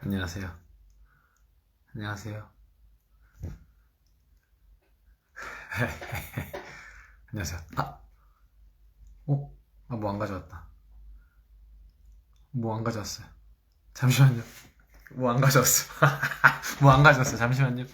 안녕하세요. 안녕하세요. 안녕하세요. 어? 뭐 안 가져왔다. 뭐 안 가져왔어요. 잠시만요. 뭐 안 가져왔어. 뭐 안 가져왔어. 잠시만요.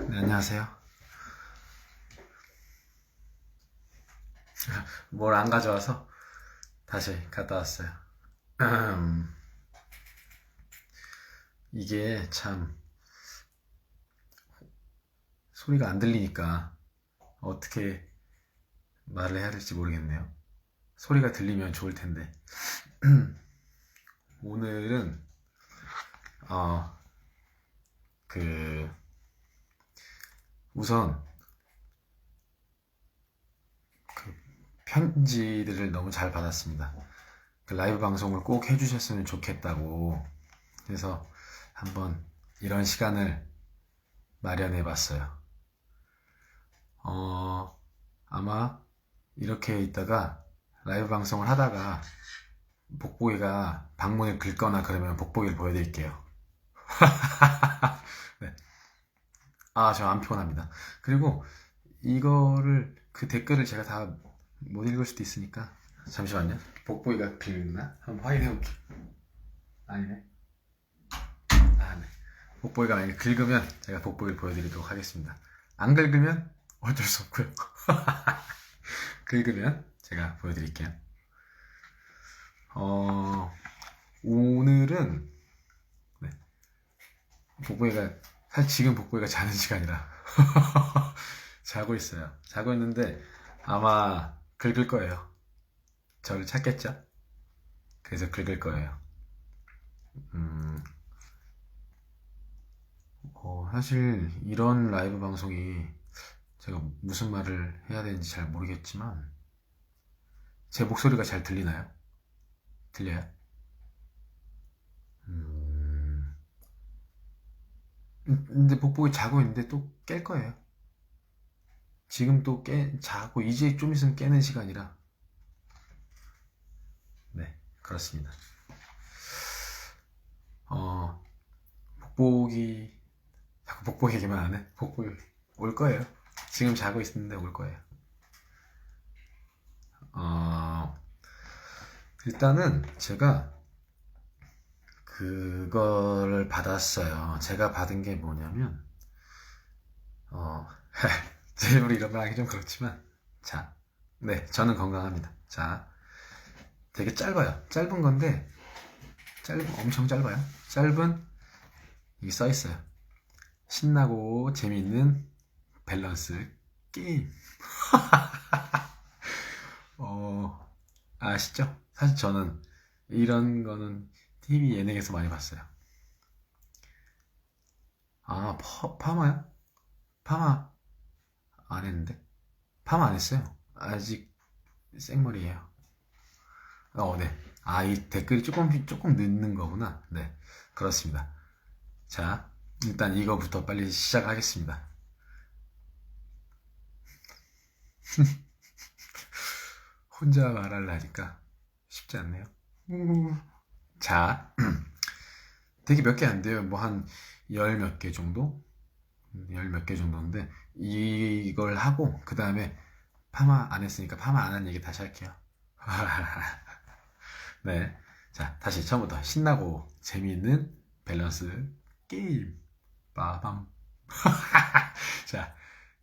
네, 안녕하세요. 뭘 안 가져와서 다시 갔다 왔어요. 이게 참 소리가 안 들리니까 어떻게 말을 해야 될지 모르겠네요. 소리가 들리면 좋을 텐데. 오늘은 어, 그 우선 편지들을 너무 잘 받았습니다. 그 라이브 방송을 꼭 해주셨으면 좋겠다고 해서 한번 이런 시간을 마련해 봤어요. 아마 이렇게 있다가 라이브 방송을 하다가 복보이가 방문을 긁거나 그러면 복보이를 보여드릴게요. 네. 저 안 피곤합니다. 그리고 이거를 그 댓글을 제가 다 못 읽을 수도 있으니까 잠시만요. 복보이가 긁나? 한번 확인해 볼게요. 아니네. 네. 복보이가 만약에 긁으면 제가 복보이를 보여드리도록 하겠습니다. 안 긁으면 어쩔 수 없고요. 긁으면 제가 보여드릴게요. 오늘은 네. 복보이가 사실 지금 복보이가 자는 시간이라 자고 있어요. 자고 있는데 아마 긁을 거예요. 저를 찾겠죠? 그래서 긁을 거예요. 사실 이런 라이브 방송이 제가 무슨 말을 해야 되는지 잘 모르겠지만 제 목소리가 잘 들리나요? 들려요? 근데 복복이 자고 있는데 또 깰 거예요. 지금 또 자고 이제 좀 있으면 깨는 시간이라 네 그렇습니다. 복복이 자꾸 복복 얘기만 안 해. 복복이 올 거예요. 지금 자고 있는데 올 거예요. 일단은 제가 그거를 받았어요. 제가 받은 게 뭐냐면 제 입으로 이런 말 하기 좀 그렇지만 자, 네 저는 건강합니다. 자, 되게 짧아요. 짧은 건데 엄청 짧아요. 짧은 이게 써 있어요. 신나고 재미있는 밸런스 게임. 아시죠? 사실 저는 이런 거는 TV 예능에서 많이 봤어요. 파마요? 파마 안 했는데? 파마 안 했어요. 아직 생머리예요. 네. 이 댓글이 조금 늦는 거구나. 네. 그렇습니다. 자, 일단 이거부터 빨리 시작하겠습니다. 혼자 말하려니까 쉽지 않네요. 자, 되게 몇 개 안 돼요. 뭐 한 열 몇 개 정도? 열 몇 개 정도인데 이걸 하고 그 다음에 파마 안 했으니까 파마 안 한 얘기 다시 할게요. 네, 자 다시 처음부터 신나고 재미있는 밸런스 게임 빠밤. 자,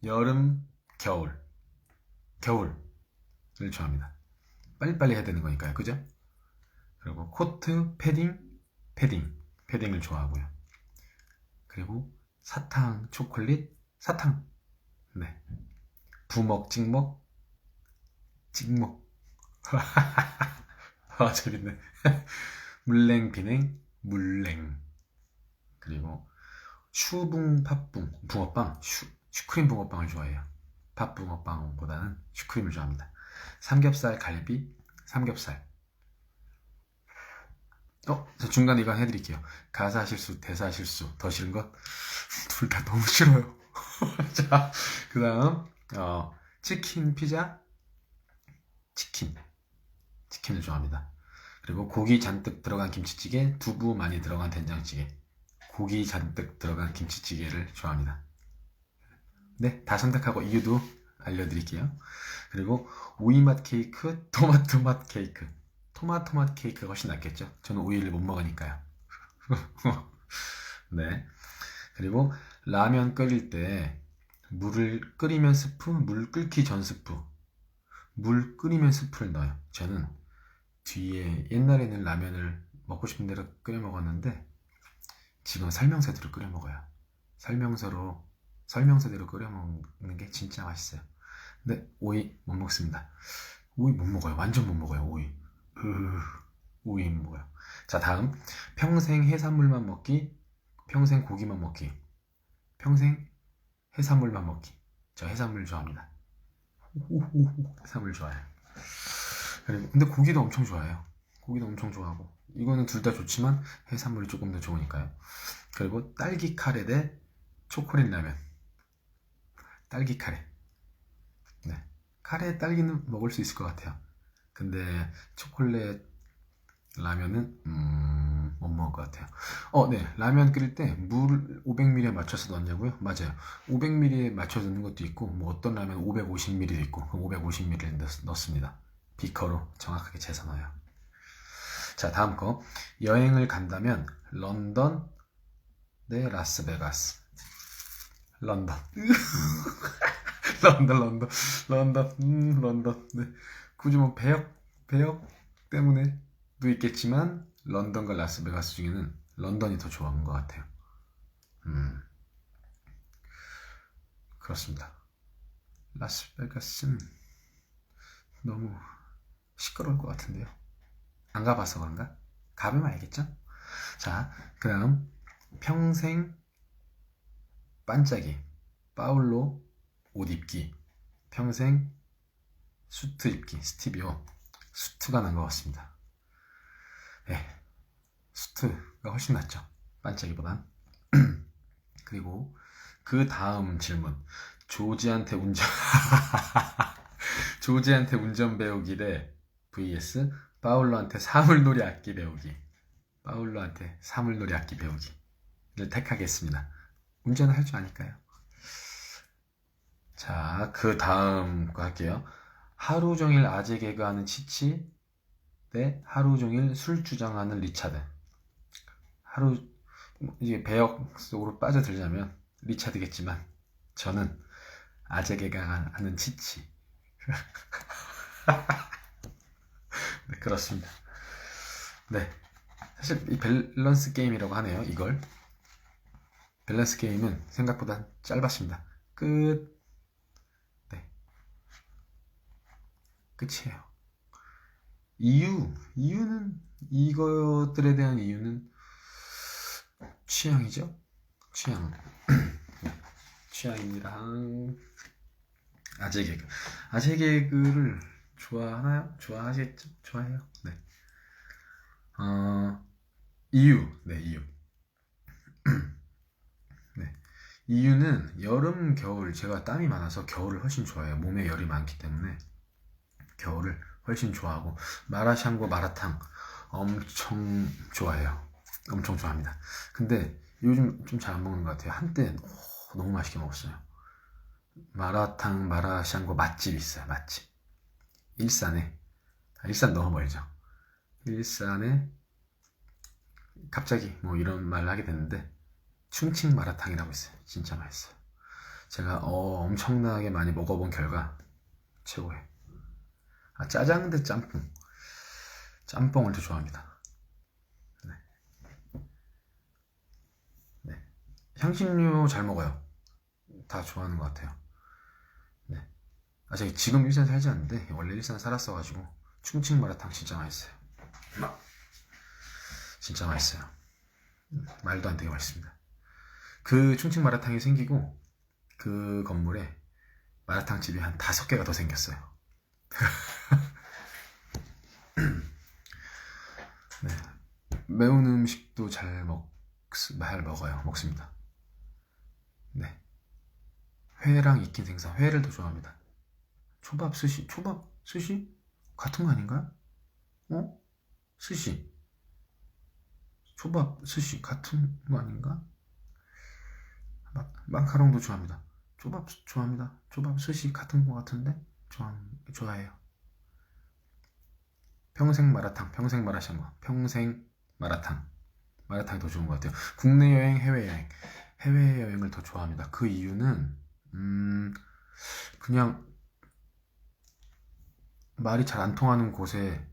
여름 겨울을 좋아합니다. 빨리빨리 해야 되는 거니까요, 그죠? 그리고 코트 패딩을 좋아하고요. 그리고 사탕 초콜릿 사탕. 네, 부먹 찍먹. 재밌네. 물냉 비냉 물냉. 그리고 붕어빵 슈크림 붕어빵을 좋아해요. 팥 붕어빵보다는 슈크림을 좋아합니다. 삼겹살 갈비 삼겹살. 저 중간에 이거 해드릴게요. 가사 실수, 대사 실수. 더 싫은 것? 둘 다 너무 싫어요. 자, 그 다음, 치킨, 피자, 치킨을 좋아합니다. 그리고 고기 잔뜩 들어간 김치찌개, 두부 많이 들어간 된장찌개. 고기 잔뜩 들어간 김치찌개를 좋아합니다. 네, 다 선택하고 이유도 알려드릴게요. 그리고 오이맛 케이크, 토마토 맛 케이크. 토마토 맛 케이크가 훨씬 낫겠죠? 저는 오이를 못 먹으니까요. 네. 그리고 라면 끓일 때 물을 끓이면 스프, 물 끓기 전 스프. 물 끓이면 스프를 넣어요. 저는 뒤에 옛날에는 라면을 먹고 싶은 대로 끓여 먹었는데 지금 설명서대로 끓여 먹어요. 설명서대로 끓여 먹는 게 진짜 맛있어요. 근데 오이 못 먹습니다. 오이 못 먹어요. 완전 못 먹어요. 오이 못 먹어요. 자, 다음 평생 해산물만 먹기, 평생 고기만 먹기, 평생 해산물만 먹기. 저 해산물 좋아합니다. 해산물 좋아해요. 그리고 근데 고기도 엄청 좋아해요. 고기도 엄청 좋아하고 이거는 둘 다 좋지만 해산물이 조금 더 좋으니까요. 그리고 딸기 카레 대 초콜릿 라면. 딸기 카레. 네. 카레 딸기는 먹을 수 있을 것 같아요. 근데 초콜릿 라면은 못 먹을 것 같아요. 네. 라면 끓일 때 물 500ml에 맞춰서 넣냐고요? 맞아요. 500ml에 맞춰서 넣는 것도 있고 뭐 어떤 라면 550ml도 있고 550ml 넣습니다. 비커로 정확하게 재서 넣어요. 자, 다음 거. 여행을 간다면 런던 대 라스베가스. 런던. 런던. 네. 굳이 뭐 배역 때문에도 있겠지만 런던과 라스베가스 중에는 런던이 더 좋은 것 같아요. 그렇습니다. 라스베가스는 너무 시끄러울 것 같은데요. 안 가봐서 그런가? 가보면 알겠죠? 자, 그 다음 평생 반짝이 파울로 옷 입기, 평생 수트 입기. 스티비오 수트가 난 것 같습니다. 네, 수트가 훨씬 낫죠, 반짝이보단. 그리고 그 다음 질문. 조지한테 운전 배우기 대 vs 파울로한테 사물놀이 악기 배우기. 를 택하겠습니다. 운전을 할 줄 아니까요. 자, 그 다음 거 할게요. 하루 종일 아재 개그하는 치치 대 하루 종일 술 주정하는 리차드. 이제 배역 속으로 빠져들자면 리차드겠지만 저는 아재 개그하는 치치. 네, 그렇습니다. 네, 사실 이 밸런스 게임이라고 하네요. 이걸 밸런스 게임은 생각보다 짧았습니다. 끝. 네, 끝이에요. 이것들에 대한 이유는 취향이죠. 취향. 네, 취향입니다. 아재 개그를 좋아하나요? 좋아하시겠죠? 좋아해요. 네. 이유. 네. 이유는 여름, 겨울, 제가 땀이 많아서 겨울을 훨씬 좋아해요. 몸에 열이 많기 때문에 겨울을 훨씬 좋아하고 마라샹궈, 마라탕 엄청 좋아해요. 엄청 좋아합니다. 근데 요즘 좀 잘 안 먹는 것 같아요. 한때 너무 맛있게 먹었어요. 마라탕, 마라샹궈 맛집 있어요. 맛집. 일산에. 일산 너무 멀죠. 일산에 갑자기 뭐 이런 말을 하게 됐는데 충칭 마라탕이라고 있어요. 진짜 맛있어요. 제가 엄청나게 많이 먹어본 결과 최고예요. 짜장 대 짬뽕. 짬뽕을 더 좋아합니다. 네. 향신료 잘 먹어요. 다 좋아하는 것 같아요. 네. 제가 지금 일산 살지 않는데 원래 일산 살았어가지고 충칭 마라탕 진짜 맛있어요. 진짜 맛있어요. 말도 안 되게 맛있습니다. 그 충칭 마라탕이 생기고 그 건물에 마라탕 집이 한 5개가 더 생겼어요. 네. 매운 음식도 잘 먹어요. 먹습니다. 네. 회랑 익힌 생선, 회를 더 좋아합니다. 초밥, 스시? 같은 거 아닌가요? 어? 스시. 초밥, 스시 같은 거 아닌가? 마카롱도 좋아합니다. 초밥 좋아합니다. 초밥, 스시 같은 거 같은데? 좋아해요. 평생 마라탕, 평생 마라샹궈, 평생 마라탕. 마라탕이 더 좋은 것 같아요. 국내 여행, 해외여행. 해외여행을 더 좋아합니다. 그 이유는, 그냥 말이 잘 안 통하는 곳에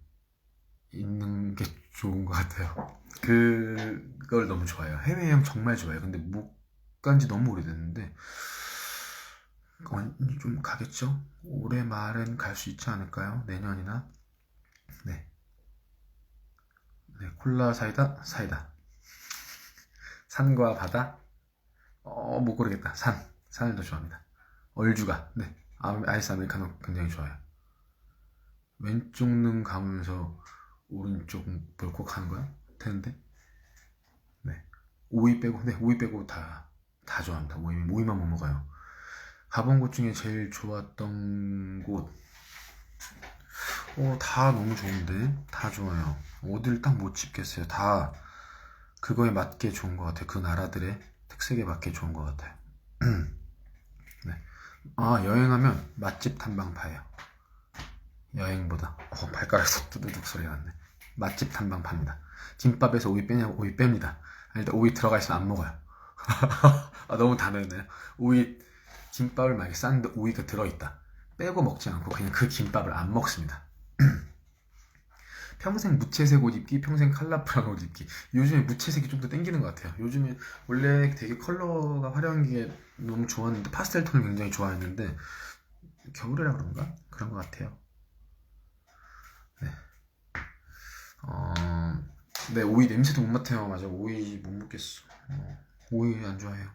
있는 게 좋은 것 같아요. 그걸 너무 좋아해요. 해외여행 정말 좋아해요. 근데 못 간지 너무 오래됐는데, 좀 가겠죠? 올해 말엔 갈 수 있지 않을까요? 내년이나? 네. 네, 콜라, 사이다, 사이다. 산과 바다? 못 고르겠다. 산을 더 좋아합니다. 얼주가, 네. 아이스 아메리카노 굉장히 좋아요. 왼쪽 눈 감으면서 오른쪽 벌컥 하는 거야? 되는데? 네. 오이 빼고 다 좋아합니다. 오이만 못 먹어요. 가본 곳 중에 제일 좋았던 곳, 다 너무 좋은데? 다 좋아요. 어딜 딱 못 짚겠어요. 다 그거에 맞게 좋은 것 같아요. 그 나라들의 특색에 맞게 좋은 것 같아요. 네. 여행하면 맛집 탐방파예요. 여행보다. 발가락에서 두두둑 소리가 났네. 맛집 탐방파입니다. 김밥에서 오이 빼냐고? 오이 뺍니다. 일단 오이 들어가 있으면 안 먹어요. 너무 단어였네요. 김밥을 만약에 쌌는데 오이가 들어있다. 빼고 먹지 않고 그냥 그 김밥을 안 먹습니다. 평생 무채색 옷 입기, 평생 컬러풀한 옷 입기. 요즘에 무채색이 좀 더 땡기는 것 같아요. 요즘에 원래 되게 컬러가 화려한 게 너무 좋았는데, 파스텔 톤을 굉장히 좋아했는데, 겨울이라 그런가? 그런 것 같아요. 네. 네, 오이 냄새도 못 맡아요. 맞아, 오이 못 먹겠어. 오이 안 좋아해요.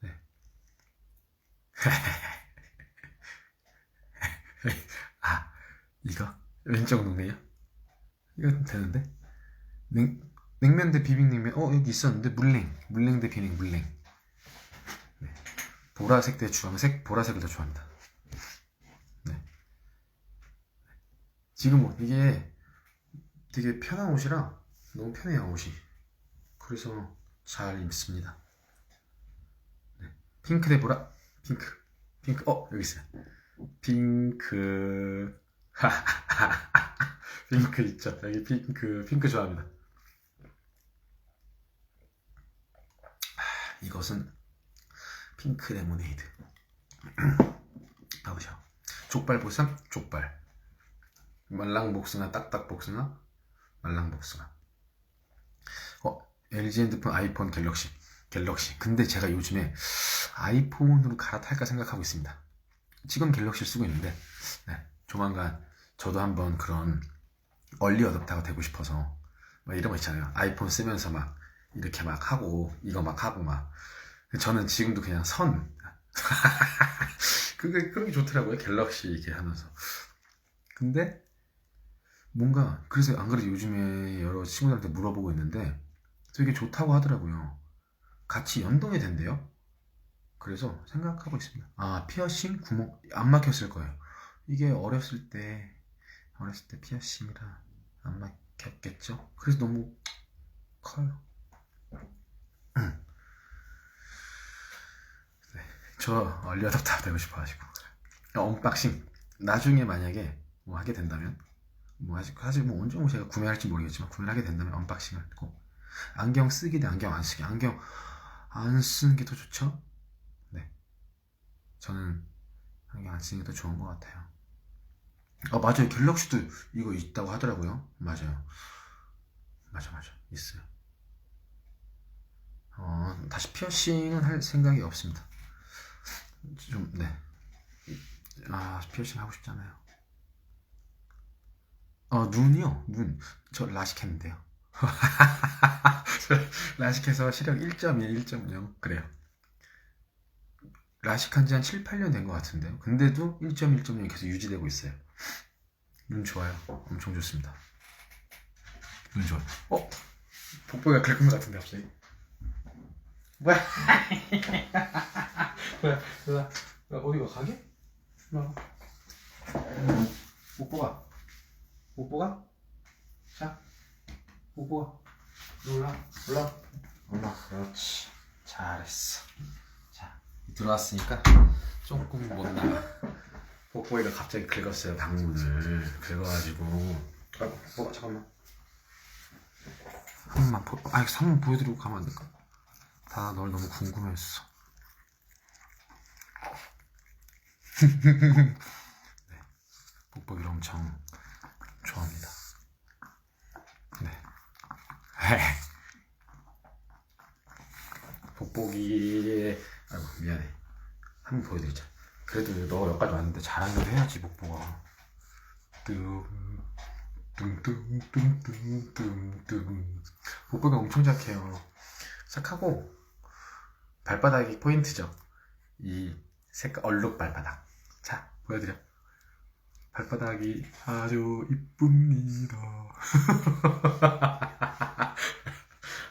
네. 이거? 왼쪽 눈이에요? 이거 되는데? 냉면 대 비빔냉면? 여기 있었는데, 물냉 대 비냉, 물냉. 네. 보라색 대 주황색, 보라색을 더 좋아합니다. 네. 지금 이게 되게 편한 옷이라 너무 편해요, 옷이. 그래서 잘 입습니다. 네. 핑크 대 보라, 핑크, 여기 있어요. 핑크, 핑크 있죠. 여기 핑크 좋아합니다. 이것은 핑크 레모네이드. 봐보셔. 족발 보쌈, 족발. 말랑복숭아, 딱딱복숭아, 말랑복숭아. LG 핸드폰, 아이폰, 갤럭시. 근데 제가 요즘에 아이폰으로 갈아탈까 생각하고 있습니다. 지금 갤럭시를 쓰고 있는데, 네, 조만간 저도 한번 그런 얼리 어댑터가 되고 싶어서 막 이런 거 있잖아요. 아이폰 쓰면서 막 이렇게 막 하고 이거 막 하고 막. 저는 지금도 그냥 그런 게 좋더라고요. 갤럭시 이렇게 하면서. 근데 뭔가, 그래서 안 그래도 요즘에 여러 친구들한테 물어보고 있는데 되게 좋다고 하더라고요. 같이 연동이 된대요. 그래서 생각하고 있습니다. 피어싱 구멍 안 막혔을 거예요. 이게 어렸을 때 피어싱이라 안 막혔겠죠. 그래서 너무 커요. 네, 저 얼리 어답터 되고 싶어가지고. 언박싱 나중에 만약에 뭐 하게 된다면, 사실 뭐 언제 제가 구매할지 모르겠지만 구매를 하게 된다면 언박싱을 꼭. 안경 쓰기 대 안경 안 쓰기. 안경 안 쓰는 게 더 좋죠? 네, 저는 안경 안 쓰는 게 더 좋은 것 같아요. 맞아요. 갤럭시도 이거 있다고 하더라고요. 맞아요. 맞아. 있어요. 다시 피어싱은 할 생각이 없습니다. 네. 피어싱 하고 싶잖아요. 눈이요? 저 라식 했는데요. 라식해서 시력 1.1, 1.0 그래요. 라식한 지 한 7, 8년 된 것 같은데요. 근데도 1.1, 1.0 계속 유지되고 있어요. 눈 좋아요. 엄청 좋습니다. 눈 좋아. 복보이가 긁은 것 같은데 갑자기. 뭐야? 뭐야? 어디가 가게? 복보가. 복보가? 자, 복보가. 올라. 그렇지. 잘했어. 자, 들어왔으니까 조금 못 나가. 복보이가 갑자기 긁었어요. 방문을 긁어가지고. 복보가 잠깐만. 한번 보여드리고 가면 안 될까? 다 널 너무 궁금했어. 네, 복보기를 엄청 좋아합니다. 네. 복보기에 미안해. 한번 보여드리자. 그래도 너 여기까지 왔는데 잘하는 걸 해야지 복보가. 뚱뚱뚱뚱뚱뚱. 복보가 엄청 착해요. 착하고 발바닥이 포인트죠. 이 색깔 얼룩 발바닥. 자, 보여드려. 발바닥이 아주 이쁩니다.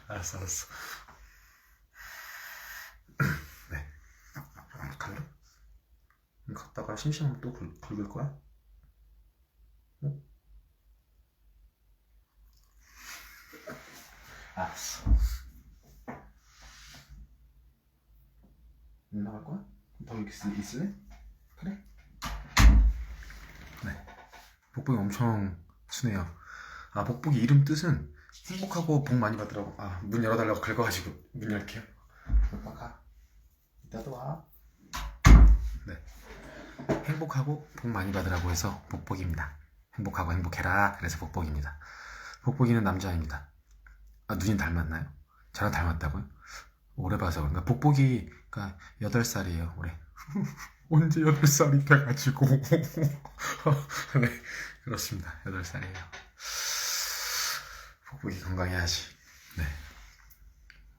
알았어. 네. 갈래? 갔다가 심심하면 또 긁을 거야? 어? 알았어. 안 나갈 거야? 더 있을래? 그래? 네. 복복이 엄청 순해요. 복복이 이름 뜻은 행복하고 복 많이 받으라고. 문 열어달라고 긁어가지고 문 열게요. 오빠 가. 이따도 와. 네. 행복하고 복 많이 받으라고 해서 복복입니다. 행복하고 행복해라. 그래서 복복입니다. 복복이는 남자입니다. 누님 닮았나요? 저랑 닮았다고요? 오래 봐서 그런가? 복복이가 8살이에요, 올해. 언제 8살이 돼가지고. 네, 그렇습니다. 8살이에요. 복복이 건강해야지. 네.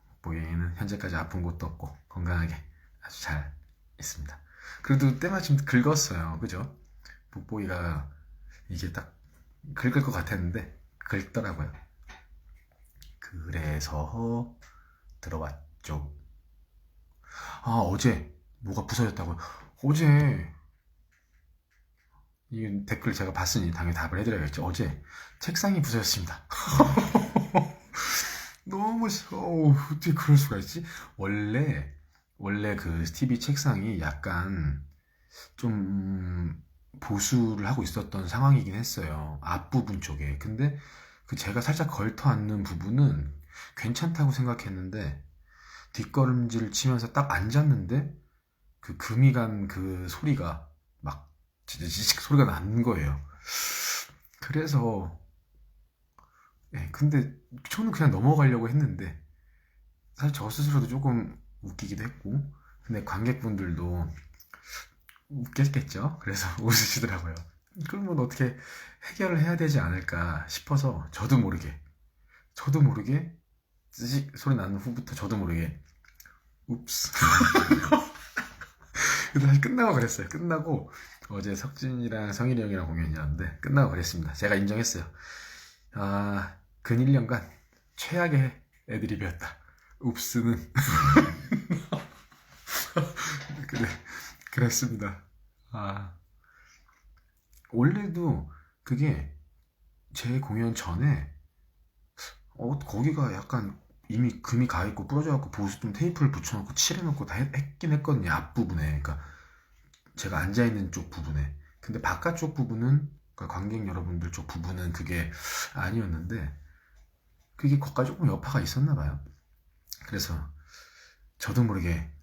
복복이는 현재까지 아픈 곳도 없고, 건강하게 아주 잘 있습니다. 그래도 때마침 긁었어요. 그죠? 복복이가 이게 딱 긁을 것 같았는데, 긁더라고요. 그래서 들어왔죠. 어제 뭐가 부서졌다고요? 어제 이 댓글 제가 봤으니 당연히 답을 해드려야겠죠. 어제 책상이 부서졌습니다. 너무 어떻게 그럴 수가 있지? 원래 그 TV 책상이 약간 좀 보수를 하고 있었던 상황이긴 했어요. 앞부분 쪽에. 근데 그 제가 살짝 걸터 앉는 부분은 괜찮다고 생각했는데 뒷걸음질을 치면서 딱 앉았는데 그 금이 간 그 소리가 막 진짜 지직 소리가 나는 거예요. 그래서 근데 저는 그냥 넘어가려고 했는데 사실 저 스스로도 조금 웃기기도 했고 근데 관객분들도 웃겼겠죠. 그래서 웃으시더라고요. 그러면 어떻게 해결을 해야 되지 않을까 싶어서 저도 모르게 찌직 소리 나는 후부터 저도 모르게 읍스. 근데 사실 끝나고 그랬어요. 끝나고 어제 석진이랑 성일이 형이랑 공연이었는데 끝나고 그랬습니다. 제가 인정했어요. 근 1년간 최악의 애드립이었다. 읍스는. 그랬습니다. 원래도 그게 제 공연 전에 거기가 약간 이미 금이 가있고 부러져갖고 보수 좀 테이프를 붙여놓고 칠해놓고 다 했긴 했거든요. 앞부분에. 그러니까 제가 앉아있는 쪽 부분에. 근데 바깥쪽 부분은 그러니까 관객 여러분들 쪽 부분은 그게 아니었는데 그게 거기까지 조금 여파가 있었나봐요. 그래서 저도 모르게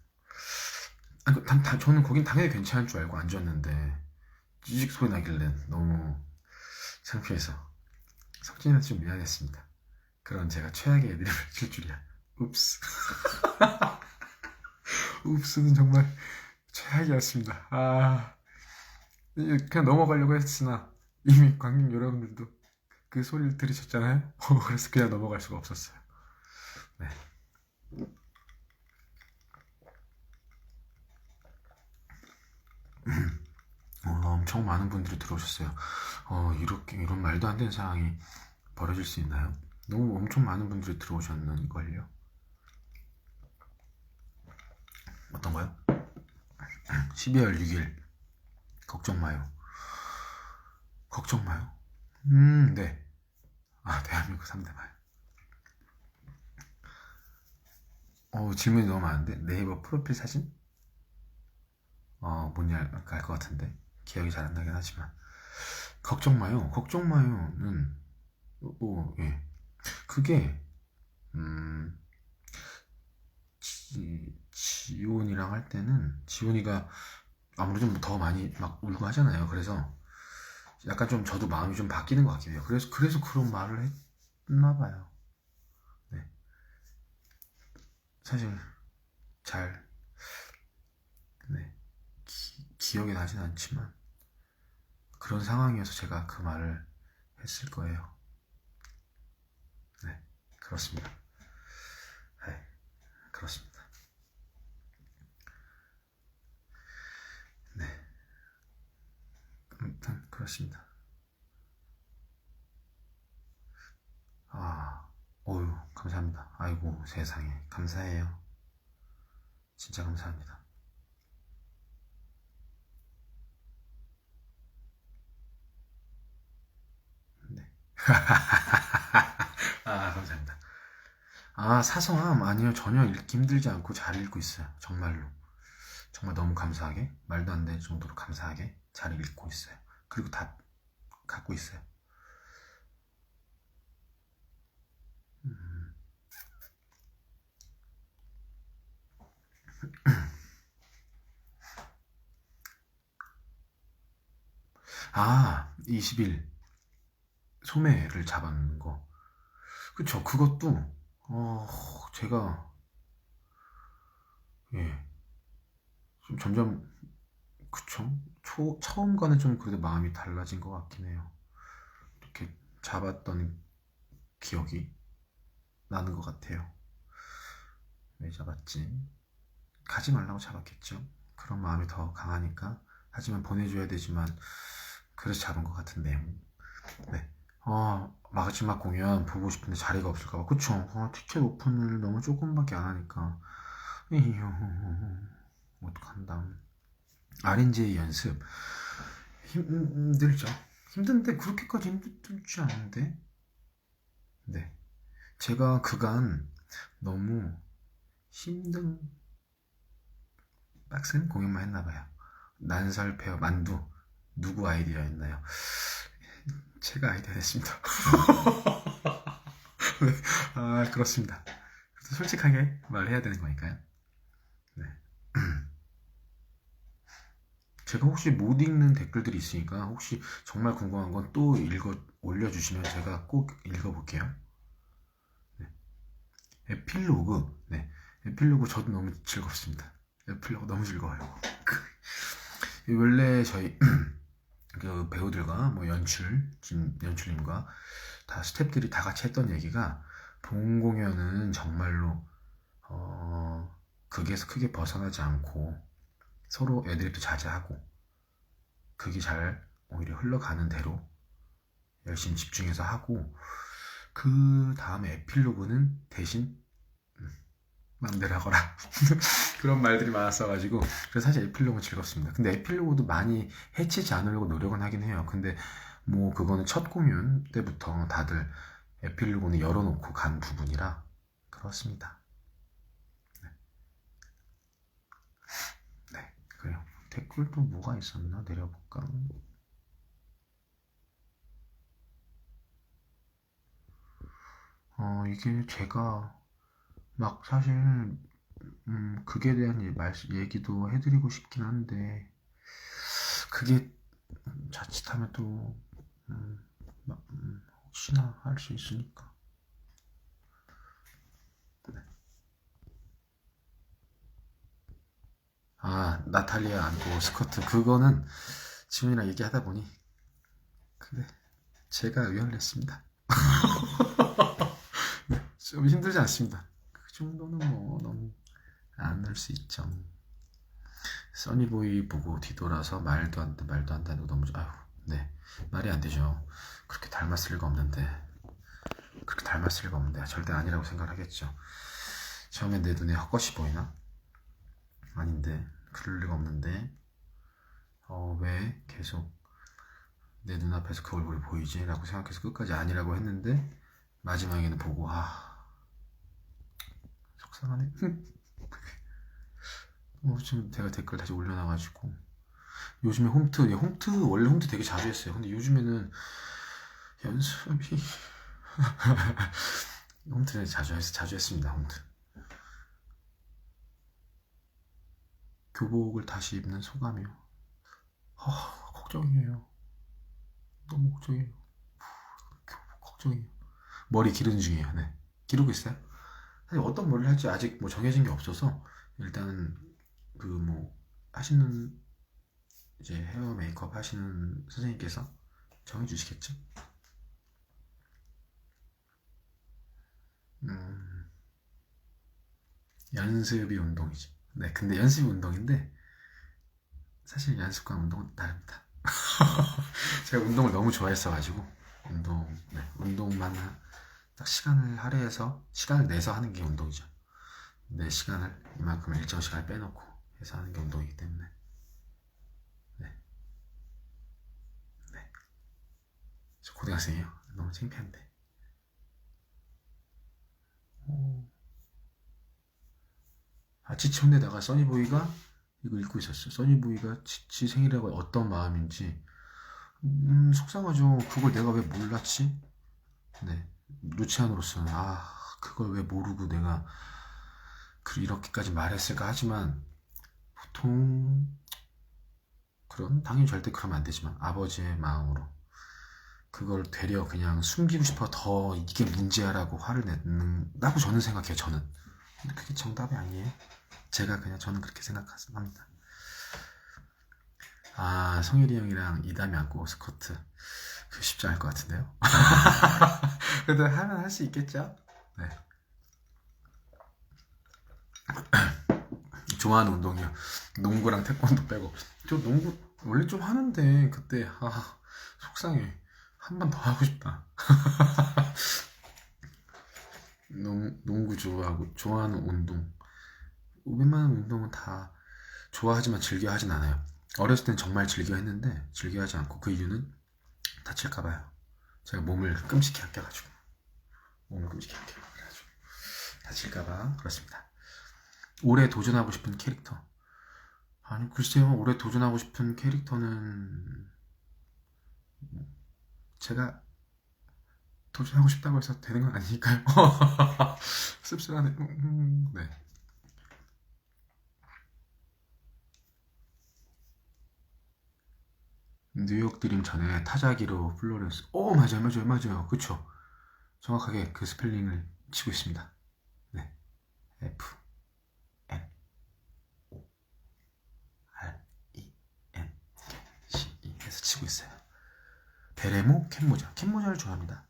저는 거긴 당연히 괜찮을 줄 알고 앉았는데 찌직 소리 나길래 너무 창피해서 석진이한테 좀 미안했습니다. 그런 제가 최악의 애드립을 칠 줄이야. 읍스. 읍스는 정말 최악이었습니다. 그냥 넘어가려고 했으나 이미 관객 여러분들도 그 소리를 들으셨잖아요. 그래서 그냥 넘어갈 수가 없었어요. 네. 엄청 많은 분들이 들어오셨어요. 이런 말도 안 되는 상황이 벌어질 수 있나요? 너무 엄청 많은 분들이 들어오셨는걸요. 어떤 거요? 12월 6일 걱정 마요. 걱정 마요. 네. 아, 대한민국 3대 마요. 질문이 너무 많은데 네이버 프로필 사진? 뭔지 알 것 같은데 기억이 잘 안 나긴 하지만 걱정 마요. 걱정 마요는 예. 그게 지온이랑 할 때는 지온이가 아무래도 더 많이 막 울고 하잖아요. 그래서 약간 좀 저도 마음이 좀 바뀌는 것 같긴 해요. 그래서 그런 말을 했나 봐요. 네. 사실 잘 네. 기억이 나진 않지만 그런 상황이어서 제가 그 말을 했을 거예요. 네, 그렇습니다. 네, 그렇습니다. 네, 아무튼 그렇습니다. 어유 감사합니다. 아이고 세상에 감사해요. 진짜 감사합니다. 네. 감사합니다. 사성함 아니요, 전혀 읽기 힘들지 않고 잘 읽고 있어요. 정말로. 정말 너무 감사하게, 말도 안 될 정도로 감사하게 잘 읽고 있어요. 그리고 다 갖고 있어요. 음. 20일 소매를 잡았는 거. 그쵸. 그것도 제가 예, 좀 점점 그쵸. 처음과는 좀 그래도 마음이 달라진 것 같긴 해요. 이렇게 잡았던 기억이 나는 것 같아요. 왜 잡았지? 가지 말라고 잡았겠죠. 그런 마음이 더 강하니까. 하지만 보내줘야 되지만 그래서 잡은 것 같은데요. 네. 마지막 공연 보고 싶은데 자리가 없을까봐. 그쵸. 티켓 오픈을 너무 조금밖에 안 하니까. 에휴, 어떡한다. RNJ 연습. 힘들죠. 힘든데, 그렇게까지 힘들지 않은데? 네. 제가 그간 너무 힘든, 빡센 공연만 했나봐요. 난살페어 만두. 누구 아이디어였나요? 제가 아이디어 냈습니다. 네. 그렇습니다. 솔직하게 말해야 되는 거니까요. 네. 제가 혹시 못 읽는 댓글들이 있으니까 혹시 정말 궁금한 건 또 올려주시면 제가 꼭 읽어볼게요. 네. 에필로그. 네. 에필로그 저도 너무 즐겁습니다. 에필로그 너무 즐거워요. 원래 저희 그 배우들과 뭐 연출님과 다 스태프들이 다 같이 했던 얘기가 본 공연은 정말로 극에서 크게 벗어나지 않고 서로 애드립도 자제하고 극이 잘 오히려 흘러가는 대로 열심히 집중해서 하고 그 다음에 에필로그는 대신 마음대로 하거라 그런 말들이 많았어가지고 그래서 사실 에필로그는 즐겁습니다. 근데 에필로그도 많이 해치지 않으려고 노력은 하긴 해요. 근데 뭐 그거는 첫 공연 때부터 다들 에필로그는 열어놓고 간 부분이라 그렇습니다. 네, 그래요. 댓글도 뭐가 있었나 내려볼까. 이게 제가 막 사실 그게 대한 얘기도 해드리고 싶긴 한데 그게 자칫하면 또 혹시나 할 수 있으니까. 네. 나탈리아 안고 스커트 그거는 지훈이랑 얘기하다 보니 그래 제가 의견을 냈습니다. 네, 좀 힘들지 않습니다. 그 정도는 뭐 너무 안 날 수 있죠. 써니보이 보고 뒤돌아서 말도 안 된다고 너무 네 말이 안 되죠. 그렇게 닮았을 리가 없는데 그렇게 닮았을 리가 없는데 절대 아니라고 생각하겠죠. 처음에 내 눈에 헛것이 보이나? 아닌데 그럴 리가 없는데 왜 계속 내 눈앞에서 그 얼굴이 보이지? 라고 생각해서 끝까지 아니라고 했는데 마지막에는 보고 속상하네. 지금 제가 댓글 다시 올려놔가지고 요즘에 홈트 원래 홈트 되게 자주 했어요. 근데 요즘에는 연습이 홈트를 자주 했습니다. 홈트. 교복을 다시 입는 소감이요. 걱정이에요. 너무 걱정이에요. 교복 걱정이에요. 머리 기르는 중이에요. 네. 기르고 있어요. 사실 어떤 머리를 할지 아직 뭐 정해진 게 없어서 일단은 그 뭐 하시는 이제 헤어 메이크업 하시는 선생님께서 정해주시겠죠? 연습이 운동이죠. 네, 근데 연습이 운동인데 사실 연습과 운동은 다릅니다. 제가 운동을 너무 좋아했어가지고 운동만 딱 시간을 할애해서 시간을 내서 하는 게 운동이죠. 내 시간을 이만큼 일정 시간을 빼놓고 해서 하는 게 운동이기 때문에 네. 저 고등학생이에요. 너무 창피한데. 치치 혼내다가 써니보이가 이거 읽고 있었어. 써니보이가 치치 생일이라고 어떤 마음인지 속상하죠. 그걸 내가 왜 몰랐지? 네, 루치안으로서는 그걸 왜 모르고 내가 이렇게까지 말했을까 하지만 보통 당연히 절대 그러면 안 되지만 아버지의 마음으로 그걸 되려 그냥 숨기고 싶어 더 이게 문제야라고 화를 낸다고 저는 생각해요. 저는. 근데 그게 정답이 아니에요. 저는 그렇게 생각합니다. 성일이 형이랑 이담이 안고 스쿼트 그거 쉽지 않을 것 같은데요. 그래도 하면 할 수 있겠죠. 네. 좋아하는 운동이요. 농구랑 태권도 빼고. 저 농구 원래 좀 하는데 그때 속상해. 한 번 더 하고 싶다. 농구 좋아하고 좋아하는 운동. 웬만한 운동은 다 좋아하지만 즐겨 하진 않아요. 어렸을 땐 정말 즐겨 했는데 즐겨 하지 않고 그 이유는 다칠까봐요. 제가 몸을 끔찍히 아껴가지고 다칠까봐 그렇습니다. 올해 도전하고 싶은 캐릭터. 아니 글쎄요. 올해 도전하고 싶은 캐릭터는 제가 도전하고 싶다고 해서 되는 건 아니니까요. 씁쓸하네. 네. 뉴욕 드림 전에 타자기로 플로렌스. 맞아요. 그쵸. 정확하게 그 스펠링을 치고 있습니다. 네. F N O R E N C E 해서 치고 있어요. 베레모 캔모자를 좋아합니다.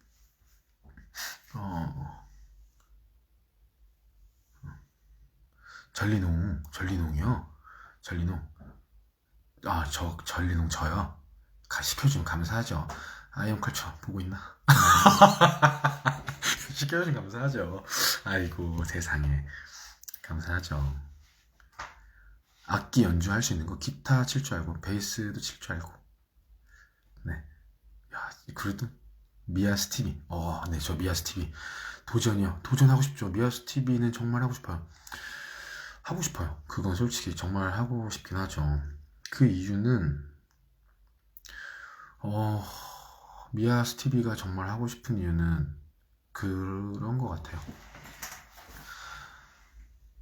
전리농이요. 전리농 저요. 시켜주면 감사하죠. 아이엠컬처 보고 있나? 시켜주면 감사하죠. 아이고 세상에 감사하죠. 악기 연주할 수 있는 거 기타 칠 줄 알고 베이스도 칠 줄 알고. 네. 야 그래도 미아 스티비. 네, 저 미아 스티비 도전하고 싶죠. 미아 스티비는 정말 하고 싶어요. 그건 솔직히 정말 하고 싶긴 하죠. 그 이유는 미아 스티비가 정말 하고 싶은 이유는 그런 것 같아요.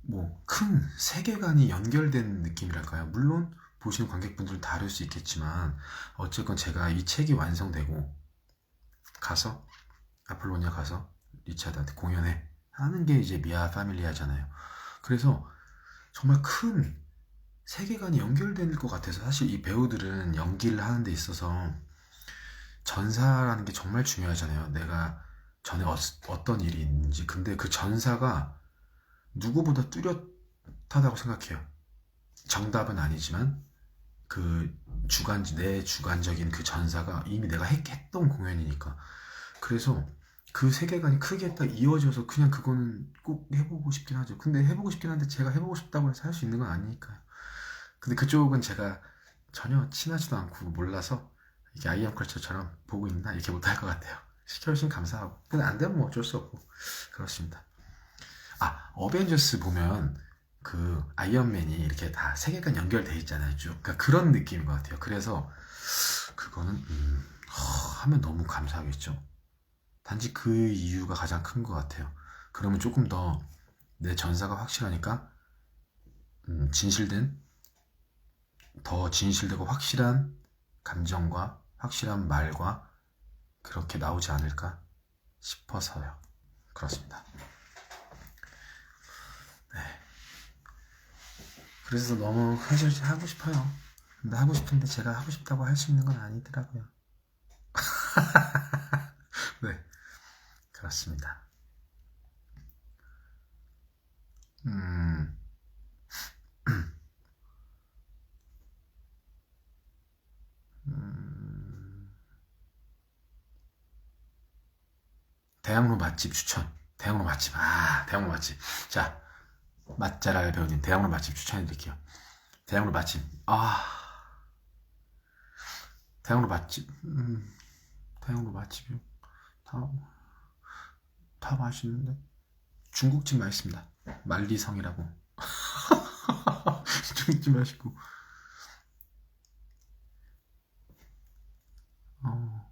뭐 큰 세계관이 연결된 느낌이랄까요. 물론 보시는 관객분들은 다를 수 있겠지만 어쨌건 제가 이 책이 완성되고 가서 아폴로니아 가서 리차드한테 공연해 하는 게 이제 미아 파밀리아잖아요. 그래서 정말 큰 세계관이 연결될 것 같아서 사실 이 배우들은 연기를 하는 데 있어서 전사라는 게 정말 중요하잖아요. 내가 전에 어떤 일이 있는지. 근데 그 전사가 누구보다 뚜렷하다고 생각해요. 정답은 아니지만 내 주관적인 그 전사가 이미 내가 했던 공연이니까. 그래서 그 세계관이 크게 딱 이어져서 그냥 그거는 꼭 해보고 싶긴 하죠. 근데 해보고 싶긴 한데 제가 해보고 싶다고 해서 할 수 있는 건 아니니까요. 근데 그쪽은 제가 전혀 친하지도 않고 몰라서 이게 아이엠 컬처처럼 보고 있나 이렇게 못할 것 같아요. 시켜주시면 감사하고. 근데 안 되면 뭐 어쩔 수 없고 그렇습니다. 아, 어벤져스 보면 그 아이언맨이 이렇게 다 세계관 연결돼 있잖아요. 쭉. 그러니까 그런 느낌인 것 같아요. 그래서 그거는 하면 너무 감사하겠죠. 단지 그 이유가 가장 큰 것 같아요. 그러면 조금 더 내 전사가 확실하니까 진실된 더 진실되고 확실한 감정과 확실한 말과 그렇게 나오지 않을까 싶어서요. 그렇습니다. 네. 그래서 너무 흐질흐질 하고 싶어요. 근데 하고 싶은데 제가 하고 싶다고 할 수 있는 건 아니더라고요. 네, 그렇습니다. 음, 음, 대학로 맛집 추천. 대학로 맛집. 아, 대학로 맛집. 자, 맛잘알 배우님, 대학로 맛집 추천해드릴게요. 대학로 맛집. 아, 대학로 맛집. 대학로 맛집이요. 다, 다 맛있는데. 중국집 맛있습니다. 만리성이라고. 중국집 맛있고. 어,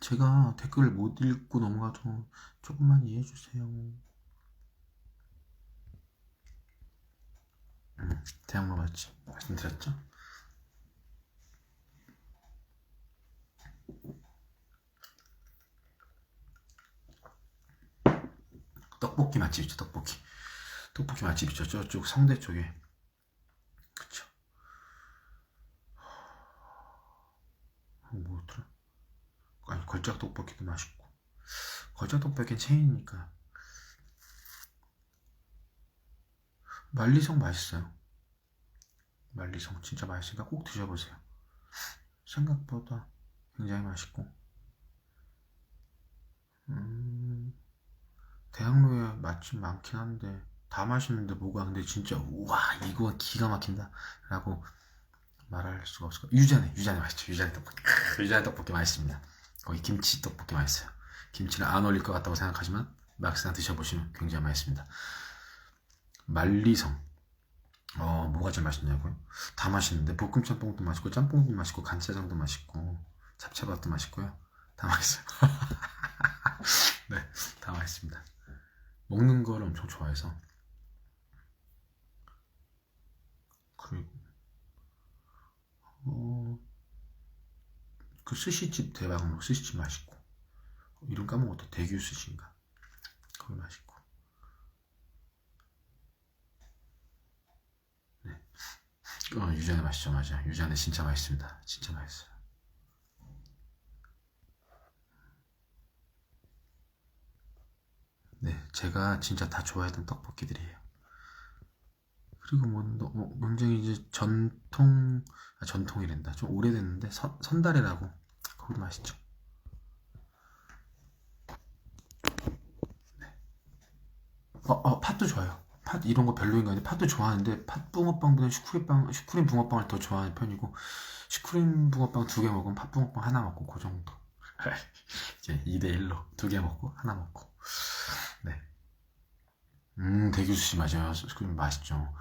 제가 댓글을 못 읽고 넘어가서 조금만 이해해주세요. 대학로 맛집. 말씀드렸죠? 떡볶이 맛집이죠, 떡볶이. 떡볶이 맛집이죠, 저쪽 성대 쪽에. 그쵸. 뭐더라? 아니, 걸작 떡볶이도 맛있고. 걸작 떡볶이는 체인이니까. 만리성 맛있어요. 만리성 진짜 맛있으니까 꼭 드셔보세요. 생각보다 굉장히 맛있고. 대학로에 맛집 많긴 한데 다 맛있는데 뭐가 근데 진짜 우와 이거 기가 막힌다 라고 말할 수가 없을 거예요. 유자네 맛있죠. 유자네 떡볶이. 유자네 떡볶이 맛있습니다. 거기 김치 떡볶이 맛있어요. 김치는 안 어울릴 것 같다고 생각하지만 막상 드셔보시면 굉장히 맛있습니다. 만리성. 뭐가 제일 맛있냐고요? 다 맛있는데 볶음 짬뽕도 맛있고 짬뽕도 맛있고 간짜장도 맛있고 잡채밥도 맛있고요. 다 맛있어요. 네, 다 맛있습니다. 먹는 걸 엄청 좋아해서. 그리고 그 스시집 대박으로 스시집 맛있고 이름 까먹었다. 대규 스시인가 거기 맛있고. 네. 유자네 맛있죠. 맞아. 유자네 진짜 맛있습니다. 진짜 맛있어요. 네, 제가 진짜 다 좋아했던 떡볶이들이에요. 그리고 굉장히 이제 전통이란다. 좀 오래됐는데 선달래라고 거기도 맛있죠. 네. 팥도 좋아요. 팥 이런 거 별로인 거 아닌데 팥도 좋아하는데 팥 붕어빵보다 슈크림 붕어빵을 더 좋아하는 편이고 슈크림 붕어빵 2개 먹으면 팥 붕어빵 하나 먹고 그 정도. 이제 2대1로 2개 먹고 하나 먹고. 네. 대규수씨 맞아요. 슈크림 맛있죠.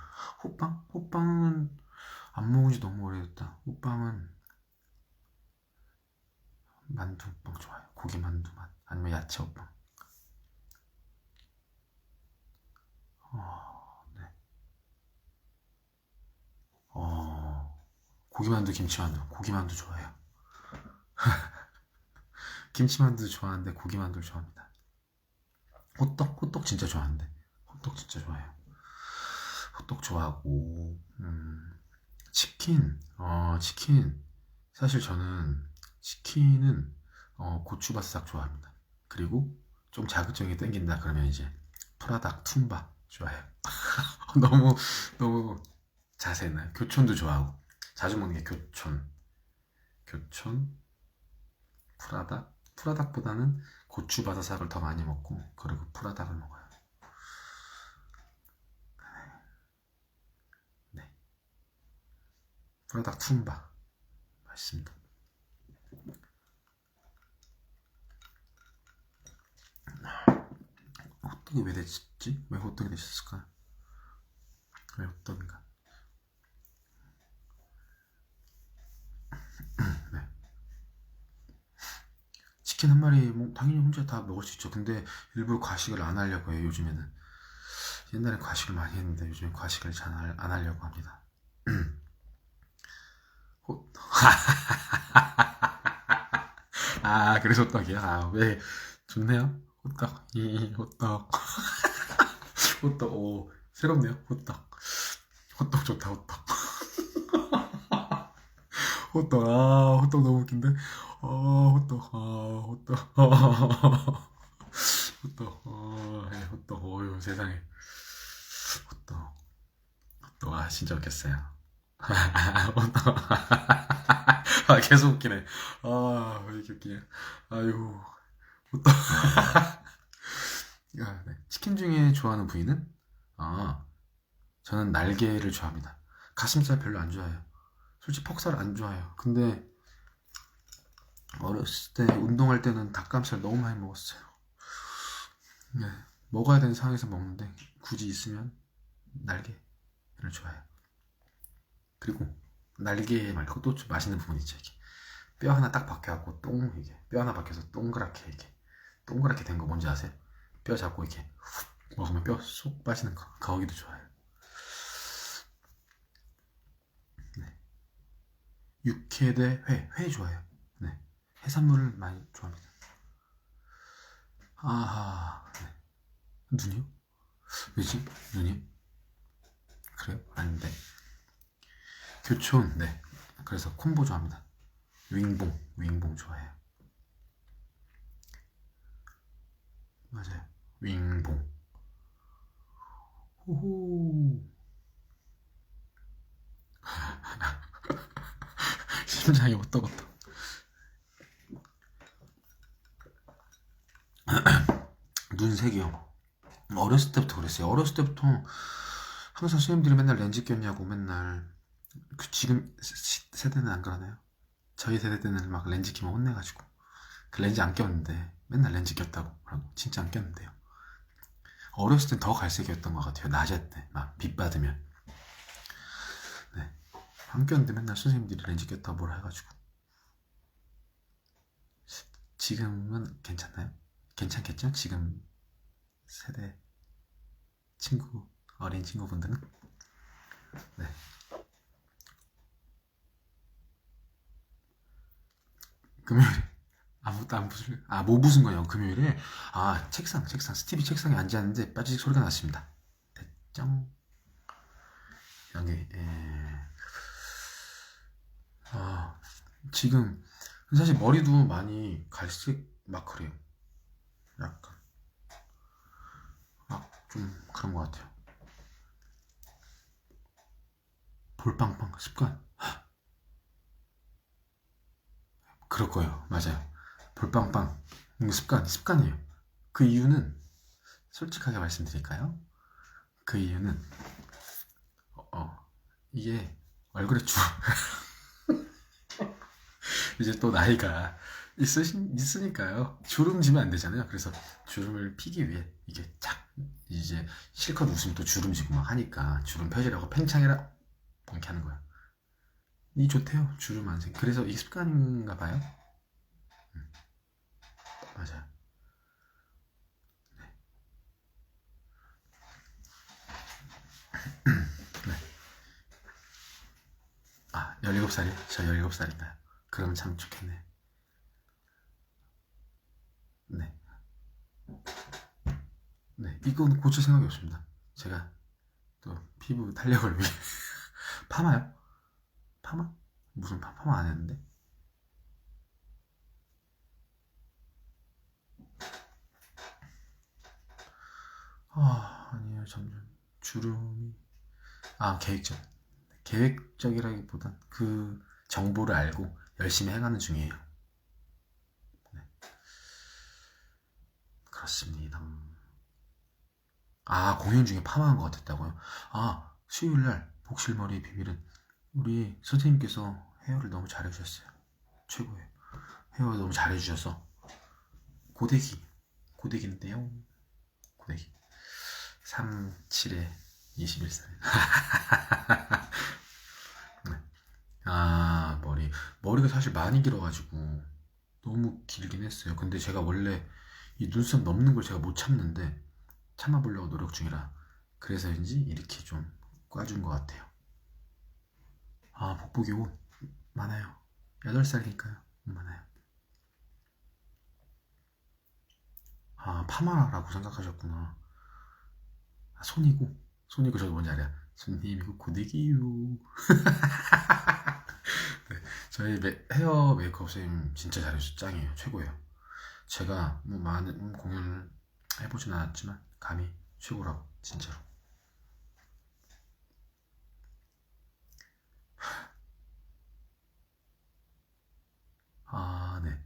호빵은 안 먹은 지 너무 오래됐다. 호빵은 만두 호빵 좋아요. 고기 만두 맛 아니면 야채 호빵. 네. 고기만두, 김치만두. 고기만두 좋아해요. 김치만두 좋아하는데 고기만두를 좋아합니다. 호떡 진짜 좋아하는데. 호떡 진짜 좋아해요. 호떡 좋아하고, 치킨. 사실 저는 치킨은 고추바싹 좋아합니다. 그리고 좀 자극적이 땡긴다 그러면 이제 프라닭 툼바 좋아해요. 너무 자세나 교촌도 좋아하고 자주 먹는 게 교촌 프라닭 프라닭보다는 고추 바사삭을 더 많이 먹고 그리고 프라닭을 먹어요. 네, 프라닭 툼바 맛있습니다. 호떡이 왜 됐지? 왜 호떡이 되셨을까? 왜 호떡인가? 네. 치킨 한 마리 뭐 당연히 혼자 다 먹을 수 있죠. 근데 일부러 과식을 안 하려고 해요. 요즘에는. 옛날엔 과식을 많이 했는데 요즘엔 과식을 잘 안 하려고 합니다. 아, 그래서 호떡이야? 아, 왜? 좋네요. 호떡. 호떡. 호떡. 오, 새롭네요. 호떡. 호떡 좋다, 호떡. 호떡. 아, 호떡 너무 웃긴데? 호떡. 호떡. 호떡. 예, 호떡. 어휴, 세상에. 호떡. 호떡. 아, 진짜 웃겼어요. 호떡. 아, 계속 웃기네. 아, 왜 이렇게 웃기냐. 아유, 호떡. 아, 네. 치킨 중에 좋아하는 부위는? 아, 저는 날개를 좋아합니다. 가슴살 별로 안 좋아해요. 솔직히 퍽살 안 좋아해요. 근데 어렸을 때 운동할 때는 닭가슴살 너무 많이 먹었어요. 네, 먹어야 되는 상황에서 먹는데 굳이 있으면 날개를 좋아해요. 그리고 날개 말고 또 좀 맛있는 부분 있죠. 이게 뼈 하나 딱 박혀갖고 이게 뼈 하나 박혀서 동그랗게 이게 동그랗게 된 거 뭔지 아세요? 뼈 잡고 이렇게 훅 먹으면 뼈 쏙 빠지는 거 거기도 좋아요. 네. 육회 대 회 좋아해요. 네. 해산물을 많이 좋아합니다. 아하, 네. 눈이요? 왜지? 눈이요? 그래요? 아닌데. 교촌, 네. 그래서 콤보 좋아합니다. 윙봉 좋아해요. 맞아요. 윙봉. 호호. 심장이 오떡오떡. 눈색이요. 어렸을 때부터 그랬어요. 어렸을 때부터 항상 선생님들이 맨날 렌즈 꼈냐고 맨날. 지금 세대는 안 그러나요? 저희 세대 때는 막 렌즈 끼면 혼내가지고 그 렌즈 안 꼈는데 맨날 렌즈 꼈다고 그러고 진짜 안 꼈는데요. 어렸을 땐 더 갈색이었던 것 같아요. 낮에 때 막 빛 받으면. 네. 안 꼈는데 맨날 선생님들이 렌즈 꼈다고 뭐라 해가지고. 지금은 괜찮나요? 괜찮겠죠? 지금 세대 어린 친구분들은? 네. 금요일에 아무것도 안 부술, 뭐 부순 거냐고, 금요일에? 책상. 스티비 책상에 앉았는데 빠지직 소리가 났습니다. 됐죠? 여기, 지금, 사실 머리도 많이 갈색 막 그래요. 약간. 좀 그런 것 같아요. 볼빵빵 습관. 그럴 거예요. 맞아요. 볼빵빵. 습관이에요. 그 이유는, 솔직하게 말씀드릴까요? 그 이유는, 이게 얼굴에 이제 또 나이가 있으니까요. 주름 지면 안 되잖아요. 그래서 주름을 피기 위해 이게 이제 실컷 웃으면 또 주름 지고 막 하니까 주름 펴지라고 팽창해라 이렇게 하는 거야. 이 좋대요. 주름 안 생. 그래서 이게 습관인가 봐요. 맞아요. 네. 17살이요? 저 17살인가요? 그러면 참 좋겠네. 네. 네. 이건 고칠 생각이 없습니다. 제가 또 피부 탄력을 위해. 파마요? 파마? 무슨 파마 안 했는데? 아니에요. 점점 주름이 계획적이라기보단 그 정보를 알고 열심히 해가는 중이에요. 네. 그렇습니다. 아, 공연 중에 파마한 것 같았다고요? 아, 수요일날 복실머리의 비밀은 우리 선생님께서 헤어를 너무 잘해주셨어요. 최고예요. 헤어 너무 잘해주셔서 고데기인데요. 고데기 37에 21살. 아, 머리가 사실 많이 길어가지고 너무 길긴 했어요. 근데 제가 원래 이 눈썹 넘는 걸 제가 못 참는데 참아보려고 노력 중이라 그래서인지 이렇게 좀 꽈준 것 같아요. 아, 복복이 옷 많아요. 8살이니까요. 많아요. 아, 파마라고 생각하셨구나. 아, 손이고 저도 뭔지 알아요. 손님이고 고데기유. 네, 저희 헤어 메이크업 선생님 진짜 잘해주셔서 짱이에요. 최고예요. 제가 뭐 많은 공연을 해보진 않았지만 감히 최고라고 진짜로. 아, 네.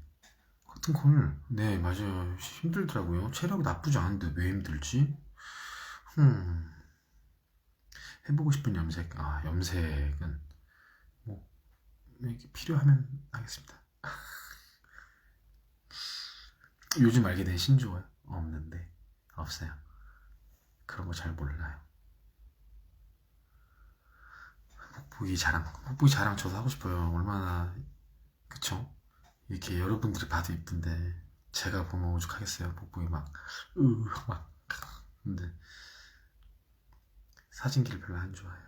커튼콜, 네, 맞아요. 힘들더라고요. 체력이 나쁘지 않은데 왜 힘들지? 음, 해보고 싶은 염색. 아, 염색은 뭐 이렇게 필요하면 하겠습니다. 요즘 알게 된 신조어 없는데 없어요. 그런 거 잘 몰라요. 복부기 자랑 저도 하고 싶어요. 얼마나 그쵸? 이렇게 여러분들이 봐도 이쁜데 제가 보면 오죽하겠어요. 복부기 막 근데 사진기를 별로 안 좋아해요.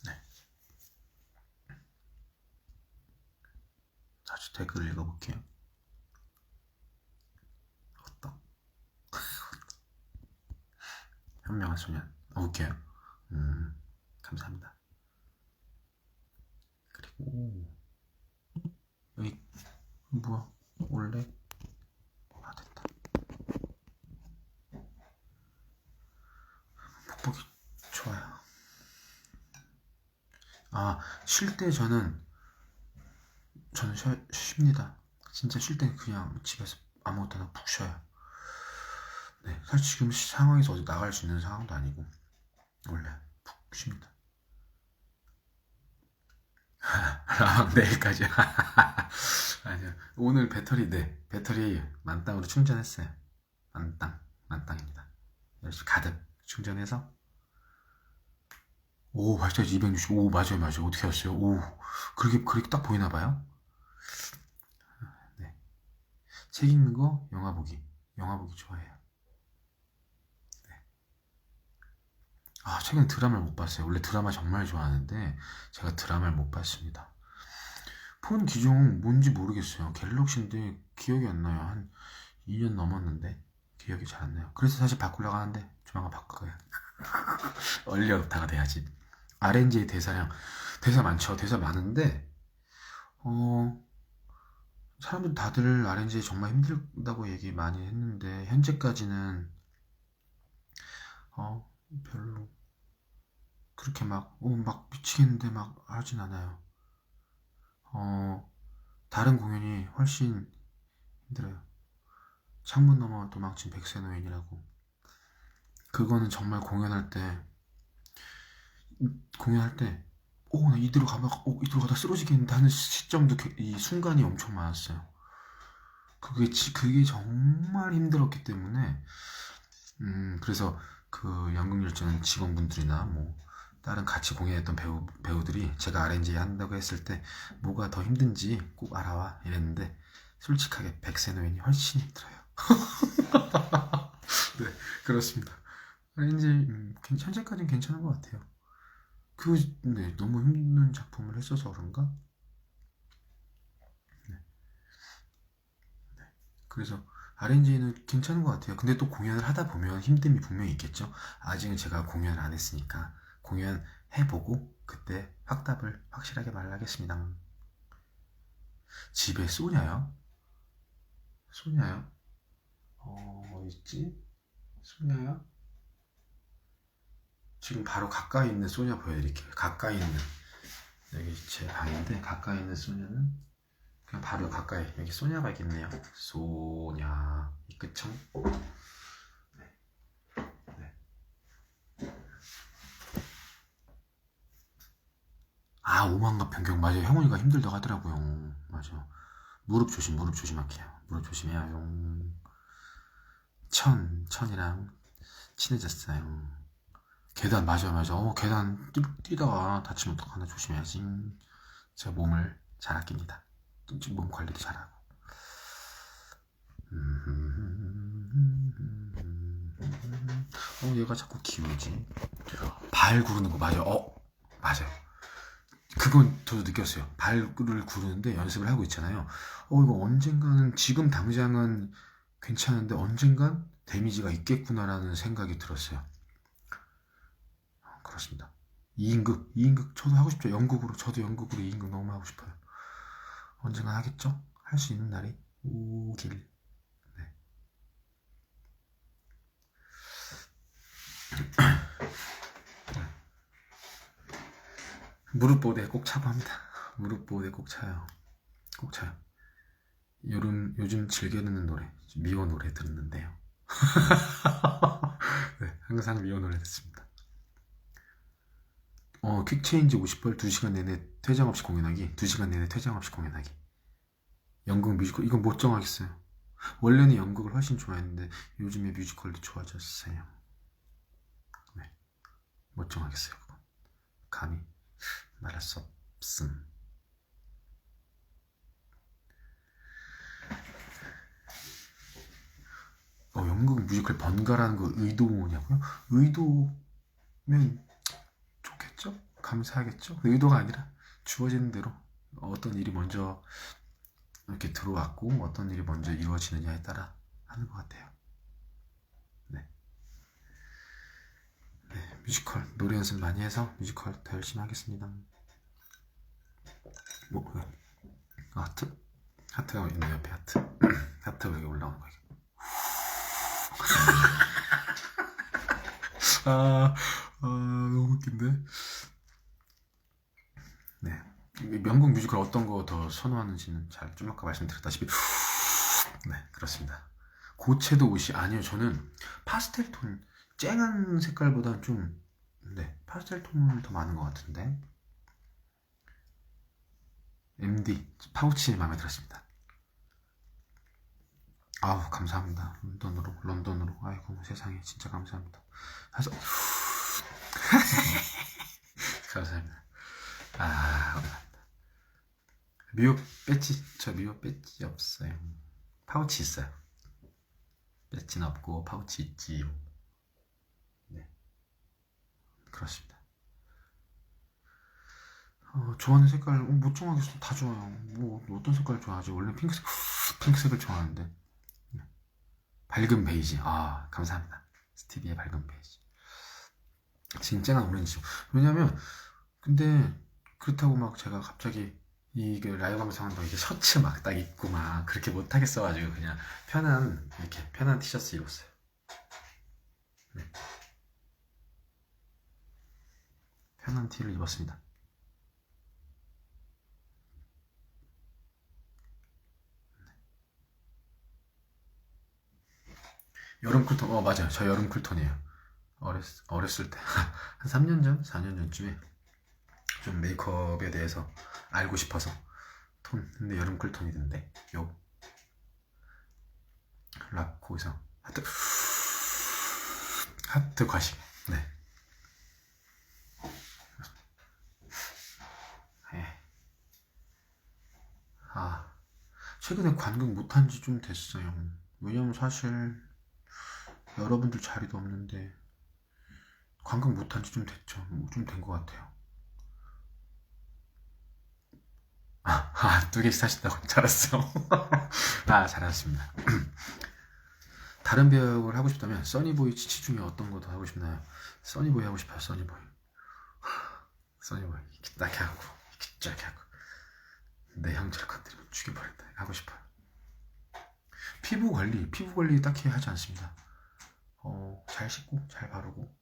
네, 다시 댓글 읽어볼게요. 어떤 현명한 소년. 웃겨요. 감사합니다. 그리고 여기 뭐야? 원래 아, 됐다. 복복이 좋아요. 아, 쉴 때 저는 쉽니다. 진짜 쉴 때 그냥 집에서 아무것도 안 하고 푹 쉬어요. 네, 사실 지금 상황에서 어디 나갈 수 있는 상황도 아니고 원래 푹 쉽니다. 내일까지. 아니요. 오늘 배터리 만땅으로 충전했어요. 만땅입니다. 열심히 가득 충전해서. 오, 발자지 265. 맞아요. 어떻게 하셨어요? 오, 그렇게 딱 보이나 봐요. 네. 책 읽는 거, 영화 보기 좋아해요. 네. 아, 최근 드라마를 못 봤어요. 원래 드라마 정말 좋아하는데 제가 드라마를 못 봤습니다. 폰 기종 뭔지 모르겠어요. 갤럭시인데 기억이 안 나요. 한 2년 넘었는데 기억이 잘 안 나요. 그래서 사실 바꾸려고 하는데 조만간 바꿀 거예요. 얼리어답터가 돼야지. RNG의 대사 많죠. 대사 많은데 어 사람들 다들 RNG 정말 힘들다고 얘기 많이 했는데 현재까지는 어 별로 그렇게 막 미치겠는데 막 하진 않아요. 어 다른 공연이 훨씬 힘들어요. 창문 너머 도망친 백세 노인이라고. 그거는 정말 공연할 때, 나 이대로 가다 쓰러지겠는데 하는 시점도 이 순간이 엄청 많았어요. 그게 정말 힘들었기 때문에, 그래서 그 연극열차는 직원분들이나 뭐, 다른 같이 공연했던 배우들이 제가 RNG 한다고 했을 때 뭐가 더 힘든지 꼭 알아와 이랬는데, 솔직하게 백세노인이 훨씬 힘들어요. 네, 그렇습니다. RNG, 현재까지는 괜찮은 것 같아요. 네, 너무 힘든 작품을 했어서 그런가? 네. 그래서 RNG는 괜찮은 것 같아요. 근데 또 공연을 하다 보면 힘듦이 분명히 있겠죠? 아직은 제가 공연을 안 했으니까 공연 해보고 그때 확답을 확실하게 말하겠습니다. 집에 쏘냐요? 쏘냐요? 어딨지? 쏘냐요? 지금 바로 가까이 있는 소냐 보여드릴게요. 가까이 있는, 여기 제 방인데 가까이 있는 소냐는 그냥 바로 가까이, 여기 소냐가 있겠네요. 소냐, 이 끝청. 네. 네. 아, 오만과 변경. 맞아요. 형원이가 힘들다고 하더라고요. 맞아. 무릎 조심할게요. 무릎 조심해야요. 천이랑 친해졌어요. 계단, 맞아요. 계단 뛰다가 다치면 어떡하나, 조심해야지. 제가 몸을 잘 아낍니다. 몸 관리도 잘하고. 얘가 자꾸 기울지. 발 구르는 거 맞아요. 맞아요. 그건 저도 느꼈어요. 발을 구르는데 연습을 하고 있잖아요. 이거 언젠가는, 지금 당장은 괜찮은데 언젠간 데미지가 있겠구나라는 생각이 들었어요. 그렇습니다. 2인극 저도 하고 싶죠. 저도 연극으로 2인극 너무 하고 싶어요. 언젠가 하겠죠? 할 수 있는 날이 오길. 네. 무릎 보호대 꼭 차고 합니다. 무릎 보호대 꼭 차요. 꼭 차요. 요즘 즐겨 듣는 노래, 미워 노래 듣는데요. 네, 항상 미워 노래 듣습니다. 퀵체인지 50벌 2시간 내내 퇴장 없이 공연하기. 2시간 내내 퇴장 없이 공연하기. 연극 뮤지컬, 이건 못 정하겠어요. 원래는 연극을 훨씬 좋아했는데 요즘에 뮤지컬도 좋아졌어요. 네, 못 정하겠어요. 그건 감히 말할 수 없음. 연극 뮤지컬 번갈아가는 거 의도냐고요? 의도면 좋겠죠? 감사하겠죠? 의도가 아니라 주어지는 대로 어떤 일이 먼저 이렇게 들어왔고 어떤 일이 먼저 이루어지느냐에 따라 하는 것 같아요. 네. 네, 뮤지컬 노래 연습 많이 해서 뮤지컬 더 열심히 하겠습니다. 하트가 있네. 옆에 하트가 여기 올라오는 거예요. 너무 웃긴데. 네, 명곡 뮤지컬 어떤 거 더 선호하는지는 좀 아까 말씀드렸다시피 네, 그렇습니다. 고채도 옷이, 아니요, 저는 파스텔톤, 쨍한 색깔보다는 좀, 네, 파스텔톤이 더 많은 것 같은데. MD 파우치 마음에 들었습니다. 아우, 감사합니다. 런던으로. 아이고, 세상에, 진짜 감사합니다. 감사합니다. 감사합니다. 저 미호 배지 없어요. 파우치 있어요. 배지는 없고 파우치 있지요. 네, 그렇습니다. 좋아하는 색깔 못 정하겠어. 다 좋아요. 뭐 어떤 색깔 좋아하지? 원래 핑크색을 좋아하는데. 네. 밝은 베이지. 감사합니다. 스티비의 밝은 베이지. 진짜가 오렌지. 왜냐면 근데 그렇다고 막 제가 갑자기 이게 라이브 방송 한다고 이게 셔츠 막 딱 입고 막 그렇게 못하겠어가지고 그냥 편한 티셔츠 입었어요. 네. 편한 티를 입었습니다. 여름 쿨톤, 맞아요. 저 여름 쿨톤이에요. 어렸을 때, 한 3년 전? 4년 전쯤에 좀 메이크업에 대해서 알고 싶어서 근데 여름 쿨톤이던데. 락코 의상. 하트 과식. 네. 최근에 관극 못한 지 좀 됐어요. 왜냐면 사실 여러분들 자리도 없는데 관극 못한 지 좀 됐죠. 좀 된 것 같아요. 2개씩 사신다고? 잘했어. 잘하셨습니다. 다른 배역을 하고 싶다면 써니보이 치치 중에 어떤 거 더 하고 싶나요? 써니보이 하고 싶어요. 써니보이. 써니보이 이렇게 딱 하고 이렇게 쫙 하고 내 형제를 건드리면 죽여버린다 하고 싶어요. 피부 관리 딱히 하지 않습니다. 잘 씻고 잘 바르고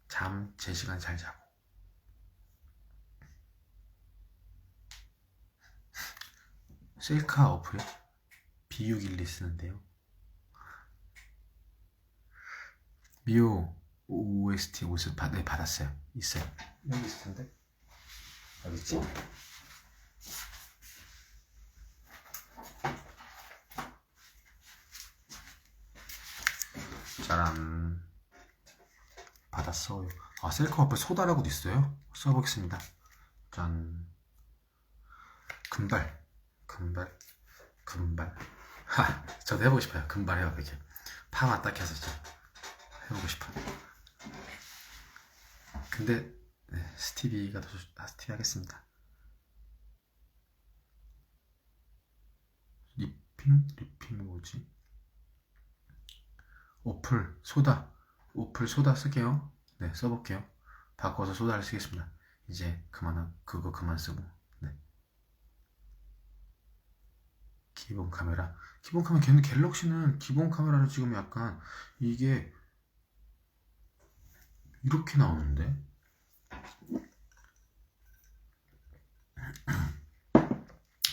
잠 제 시간 잘 자고. 셀카 어플에 B612 쓰는데요. 미오 OST 옷을 받았어요. 있어요. 여기 있을 텐데. 어딨지? 짜란. 받았어요. 아, 셀카 어플 소다라고도 있어요. 써보겠습니다. 짠. 금발. 하, 저도 해보고 싶어요. 금발 해요. 이렇게 파마 딱 해서 좀 해보고 싶어요. 근데 네, 스티비가 더 스티비 하겠습니다. 리핑 뭐지? 어플 소다 쓸게요. 네, 써볼게요. 바꿔서 소다를 쓰겠습니다. 이제 그거 그만 쓰고. 네. 기본 카메라 걔는 갤럭시는 기본 카메라를 찍으면 약간 이게 이렇게 나오는데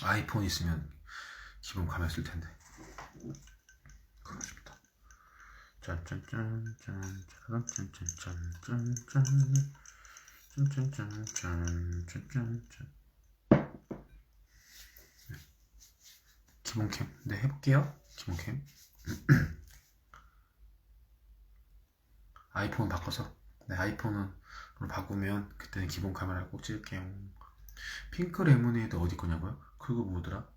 아이폰 있으면 기본 카메라 쓸 텐데. 그렇습니다. 기본캠 네 해볼게요. 기본캠 아이폰 바꿔서 네 아이폰으로 바꾸면 그때는 기본 카메라를 꼭 찍을게요. 핑크 레모네이드 어디 거냐고요? 그거 뭐더라?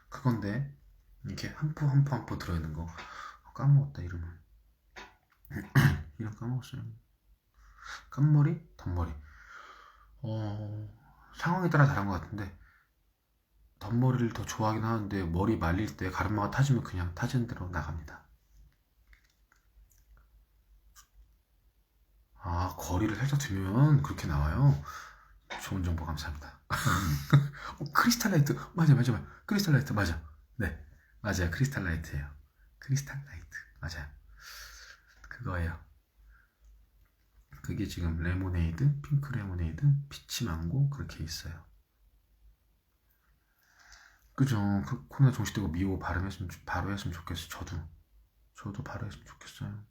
그건데 이렇게 한 포 들어있는 거 까먹었다 이름을. 이름 까먹었어요. 깐머리? 덧머리. 상황에 따라 다른 것 같은데 덧머리를 더 좋아하긴 하는데 머리 말릴 때 가르마가 타지면 그냥 타지는 대로 나갑니다. 아, 거리를 살짝 두면 그렇게 나와요. 좋은 정보 감사합니다. 크리스탈라이트 맞아. 크리스탈라이트 맞아. 네 맞아요. 크리스탈라이트예요. 크리스탈라이트 맞아요. 그거예요. 그게 지금 레모네이드, 핑크 레모네이드, 피치 망고 그렇게 있어요. 그죠? 그 코로나 종식되고 미오 바로 했으면 좋겠어요. 저도 바로 했으면 좋겠어요.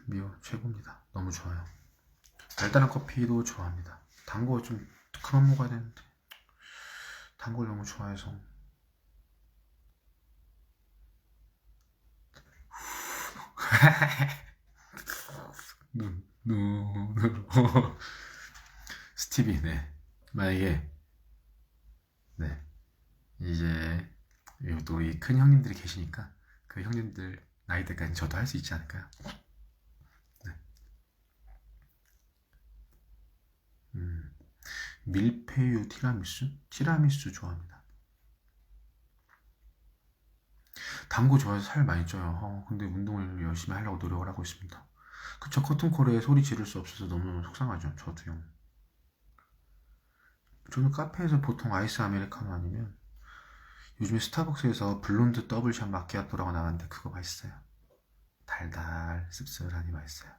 미오 최고입니다. 너무 좋아요. 달달한 커피도 좋아합니다. 단 거 좀 그만 먹어야 되는데 단 걸 너무 좋아해서. 눈으로 스티비 네 만약에 네 이제 또 이 큰 형님들이 계시니까 그 형님들 나이 때까지 저도 할 수 있지 않을까요? 네. 밀푀유 티라미수 좋아합니다. 단 거 좋아해서 살 많이 쪄요. 근데 운동을 열심히 하려고 노력을 하고 있습니다. 그쵸, 커튼콜에 소리 지를 수 없어서 너무 속상하죠. 저도요. 저는 카페에서 보통 아이스 아메리카노 아니면 요즘에 스타벅스에서 블론드 더블샷 마키아토라고 나왔는데 그거 맛있어요. 달달 씁쓸하니 맛있어요.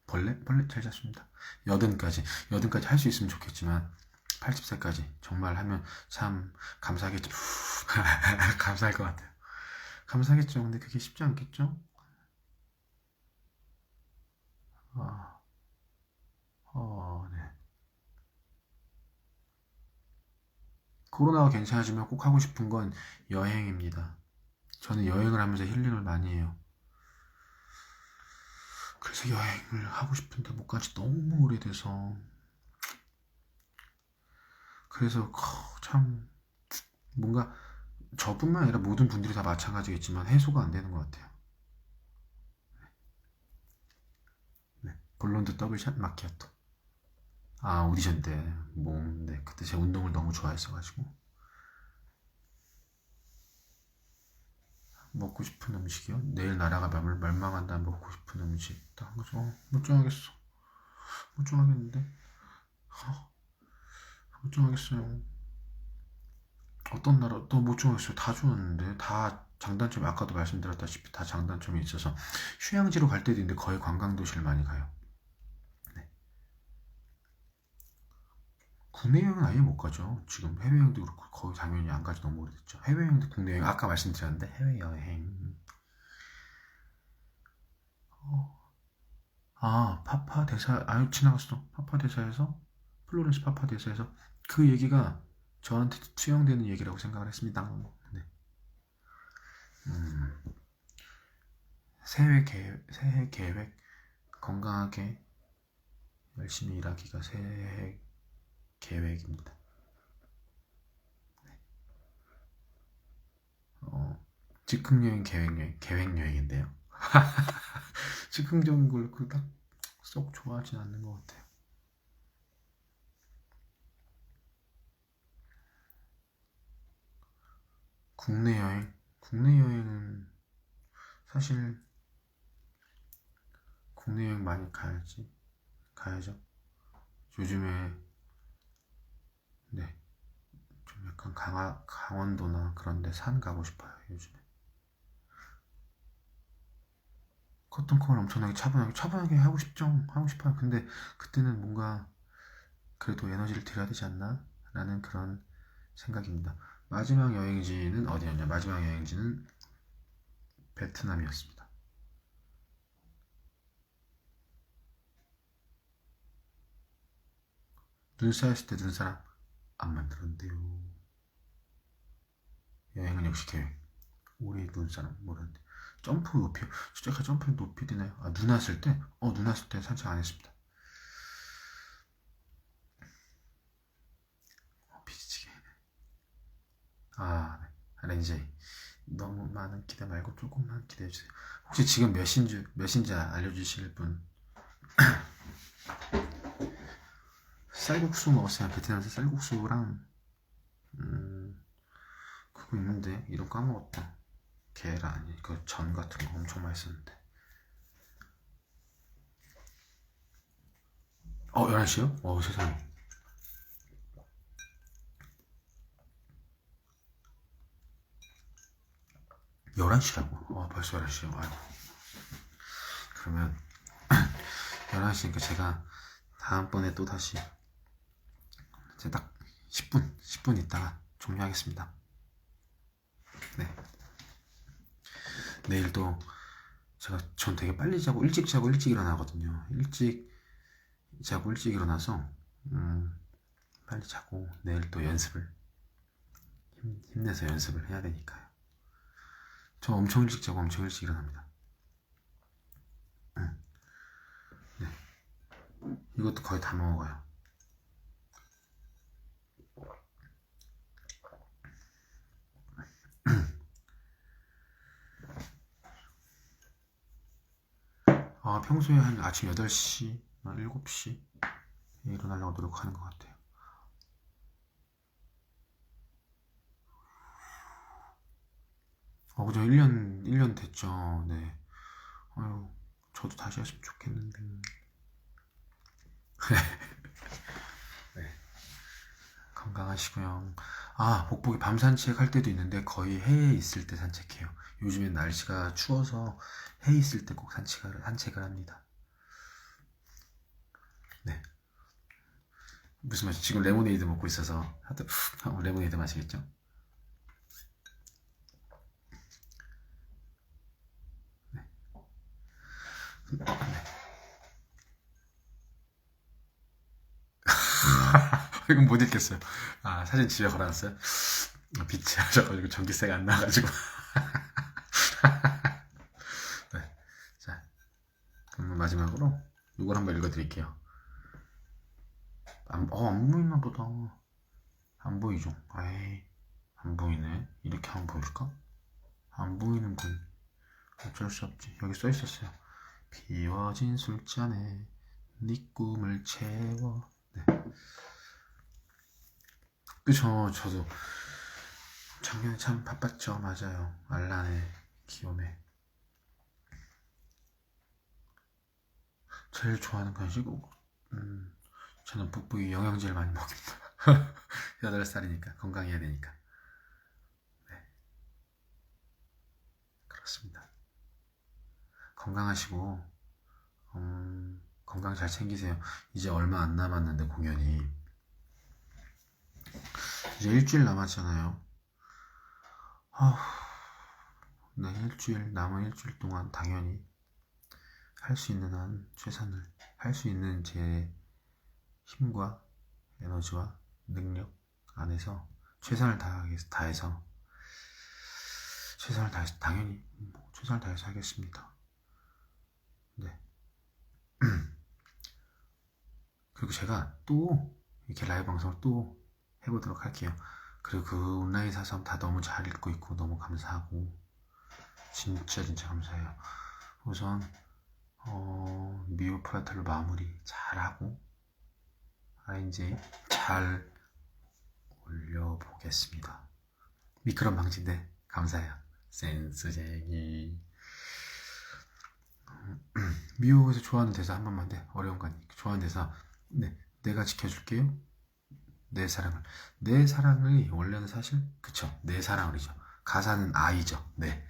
벌레 잘 잡습니다. 여든까지 할 수 있으면 좋겠지만 80살까지 정말 하면 참 감사하겠죠. 감사할 것 같아요. 감사하겠죠. 근데 그게 쉽지 않겠죠? 네. 코로나가 괜찮아지면 꼭 하고 싶은 건 여행입니다. 저는 여행을 하면서 힐링을 많이 해요. 그래서 여행을 하고 싶은데 못 간지 너무 오래돼서. 그래서 참 뭔가 저뿐만 아니라 모든 분들이 다 마찬가지겠지만 해소가 안 되는 것 같아요. 네. 블론드 더블샷 마키아토. 아, 오디션 때 네. 그때 제가 운동을 너무 좋아했어가지고 먹고 싶은 음식이요? 내일 나라가 멸망한다. 먹고 싶은 음식 딱 하죠. 못 정하겠는데 못 정하겠어요. 어떤 나라 또 못 정하겠어요. 다 좋았는데 다 장단점이 아까도 말씀드렸다시피 다 장단점이 있어서 휴양지로 갈 때도 있는데 거의 관광도시를 많이 가요. 네. 국내 여행은 아예 못 가죠. 지금 해외여행도 그렇고 거의 당연히 안 가지 너무 오래됐죠. 해외여행도 국내 여행 아까 말씀드렸는데 해외여행 파파 대사 아유 지나갔어. 파파 대사에서 플로렌스 파파 대사에서 그 얘기가 저한테 투영되는 얘기라고 생각을 했습니다. 네. 음, 새해 계획 건강하게 열심히 일하기가 새해 계획입니다. 즉흥 여행 계획 여행인데요. 즉흥적인 걸 그닥 썩 좋아하진 않는 것 같아요. 국내 여행은 사실 국내 여행 많이 가야죠. 요즘에 네, 좀 약간 강원도나 그런데 산 가고 싶어요. 요즘에 커튼콜 엄청나게 차분하게 하고 싶어요. 근데 그때는 뭔가 그래도 에너지를 들여야 되지 않나? 라는 그런 생각입니다. 마지막 여행지는 어디였냐? 마지막 여행지는 베트남이었습니다. 눈 쌓였을 때 눈사람 안 만들었는데요. 여행은 역시 계획. 우리 눈사람 모르는데 점프 높이요? 진짜 점프 높이 되나요? 눈 왔을 때? 눈 왔을 때 산책 안 했습니다. 비지게. 네. 렌지 너무 많은 기대 말고 조금만 기대해주세요. 혹시 지금 몇인지 알려주실 분? 쌀국수 먹었어요. 베트남에서 쌀국수랑 그거 있는데 이름 까먹었다. 계란 그 전 같은 거 엄청 맛있었는데. 11시요? 세상에. 11시라고? 벌써 11시요? 아이고. 그러면 11시니까 제가 다음번에 또 다시 제가 딱 10분 있다가 종료하겠습니다. 네. 내일도 전 되게 빨리 자고 일찍 일어나거든요. 일찍 자고 일찍 일어나서 빨리 자고 내일 또 연습을 힘내서 연습을 해야 되니까요. 저 엄청 일찍 자고 엄청 일찍 일어납니다. 네. 이것도 거의 다 먹어요. 평소에 한 아침 8시, 7시 일어나려고 노력하는 것 같아요. 그죠. 1년 됐죠. 네. 아유, 저도 다시 했으면 좋겠는데. 네. 건강하시고요. 복복이 밤 산책할 때도 있는데 거의 해에 있을 때 산책해요. 요즘엔 날씨가 추워서 해 있을 때 꼭 산책을 합니다. 네. 무슨 맛이 지금 레모네이드 먹고 있어서 레모네이드 마시겠죠? 네. 네. 이건 못 읽겠어요. 사진 집에 걸어놨어요. 빛이 하셔가지고 전기세가 안 나가지고. 네. 자, 그럼 마지막으로 이걸 한번 읽어드릴게요. 안 보이나 보다. 안 보이죠? 안 보이네. 이렇게 하면 보일까? 안 보이는 분. 어쩔 수 없지. 여기 써 있었어요. 비워진 술잔에 네 꿈을 채워. 네. 그쵸. 저도 작년에 참 바빴죠. 맞아요. 알란의 기욤에. 제일 좋아하는 간식? 저는 북부이 영양제를 많이 먹습니다. 8살이니까 건강해야 되니까. 네, 그렇습니다. 건강하시고 건강 잘 챙기세요. 이제 얼마 안 남았는데 공연이 이제 일주일 남았잖아요. 네, 남은 일주일 동안 당연히 할 수 있는 한 최선을, 할 수 있는 제 힘과 에너지와 능력 안에서 다해서 당연히 최선을 다해서 하겠습니다. 네. 그리고 제가 또 이렇게 라이브 방송을 또 해보도록 할게요. 그리고 그 온라인 사서 다 너무 잘 읽고 있고 너무 감사하고 진짜 감사해요. 우선 미오 프라텔로 마무리 잘하고 INJ 잘 올려보겠습니다. 미끄럼 방지인데 감사해요. 센스쟁이. 미호에서 좋아하는 대사 한 번만 돼. 어려운 거 아니니까. 좋아하는 대사. 네, 내가 지켜줄게요. 내 사랑을. 내 사랑을 원래는 사실 그쵸. 내 사랑을이죠. 가사는 아이죠. 네.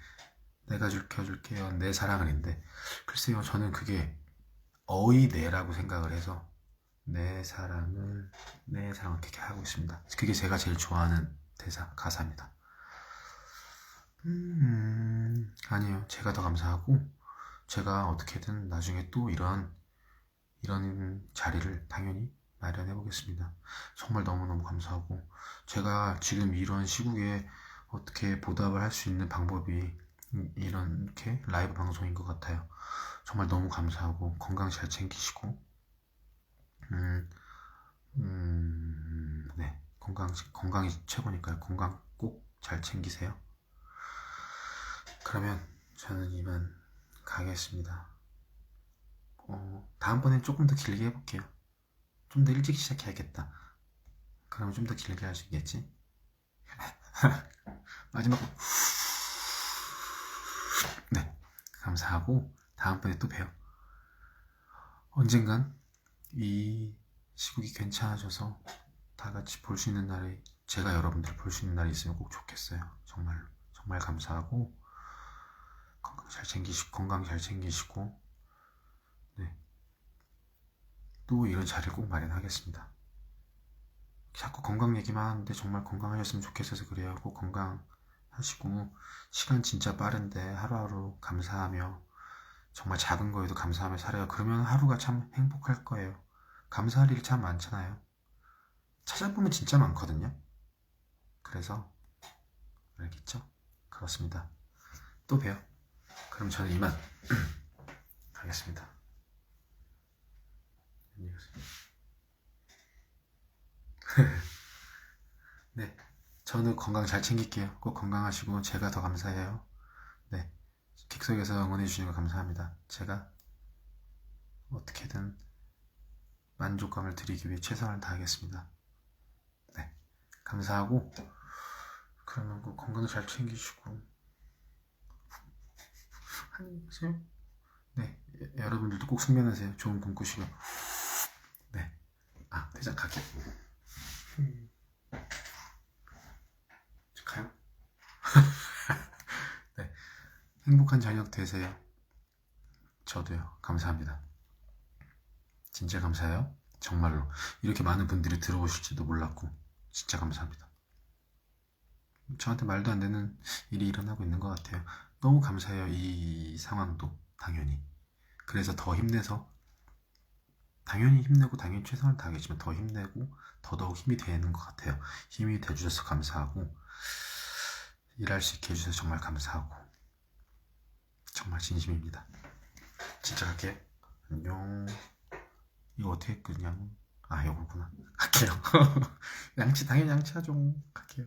내가 지켜줄게요. 내 사랑을인데 글쎄요. 저는 그게 어이내라고 생각을 해서 내 사랑을 이렇게 하고 있습니다. 그게 제가 제일 좋아하는 대사 가사입니다. 아니에요. 제가 더 감사하고 제가 어떻게든 나중에 또 이런 자리를 당연히 마련해 보겠습니다. 정말 너무너무 감사하고 제가 지금 이런 시국에 어떻게 보답을 할 수 있는 방법이 이렇게 라이브 방송인 것 같아요. 정말 너무 감사하고 건강 잘 챙기시고 네, 건강이 최고니까요. 건강 꼭 잘 챙기세요. 그러면 저는 이만 가겠습니다. 다음번엔 조금 더 길게 해볼게요. 좀 더 일찍 시작해야겠다. 그러면 좀 더 길게 할 수 있겠지? 마지막으로 네, 감사하고 다음번에 또 봬요. 언젠간 이 시국이 괜찮아져서 다 같이 볼 수 있는 날이, 제가 여러분들 볼 수 있는 날이 있으면 꼭 좋겠어요. 정말 감사하고 건강 잘 챙기시고 네, 또 이런 자리를 꼭 마련하겠습니다. 자꾸 건강 얘기만 하는데 정말 건강하셨으면 좋겠어서 그래요. 꼭 건강하시고 시간 진짜 빠른데 하루하루 감사하며 정말 작은 거에도 감사하며 살아요. 그러면 하루가 참 행복할 거예요. 감사할 일 참 많잖아요. 찾아보면 진짜 많거든요. 그래서 알겠죠? 그렇습니다. 또 봬요. 그럼 저는 이만 가겠습니다. 안녕히 계세요. 네, 저는 건강 잘 챙길게요. 꼭 건강하시고 제가 더 감사해요. 네, 객석에서 응원해주시는 거 감사합니다. 제가 어떻게든 만족감을 드리기 위해 최선을 다하겠습니다. 네, 감사하고 그러면 꼭 건강 잘 챙기시고 안녕히 계세요. 네, 여러분들도 꼭 숙면하세요. 좋은 꿈 꾸시고. 네, 대장 갈게요. 가요? 네, 행복한 저녁 되세요. 저도요. 감사합니다. 진짜 감사해요. 정말로 이렇게 많은 분들이 들어오실지도 몰랐고 진짜 감사합니다. 저한테 말도 안 되는 일이 일어나고 있는 것 같아요. 너무 감사해요. 이 상황도 당연히. 그래서 더 힘내서 당연히 힘내고 당연히 최선을 다하겠지만 더 힘내고 더더욱 힘이 되는 것 같아요. 힘이 돼주셔서 감사하고 일할 수 있게 해주셔서 정말 감사하고 정말 진심입니다. 진짜 갈게요. 안녕. 이거 어떻게 끄냐고? 이거구나. 갈게요. 당연히 양치하죠. 갈게요.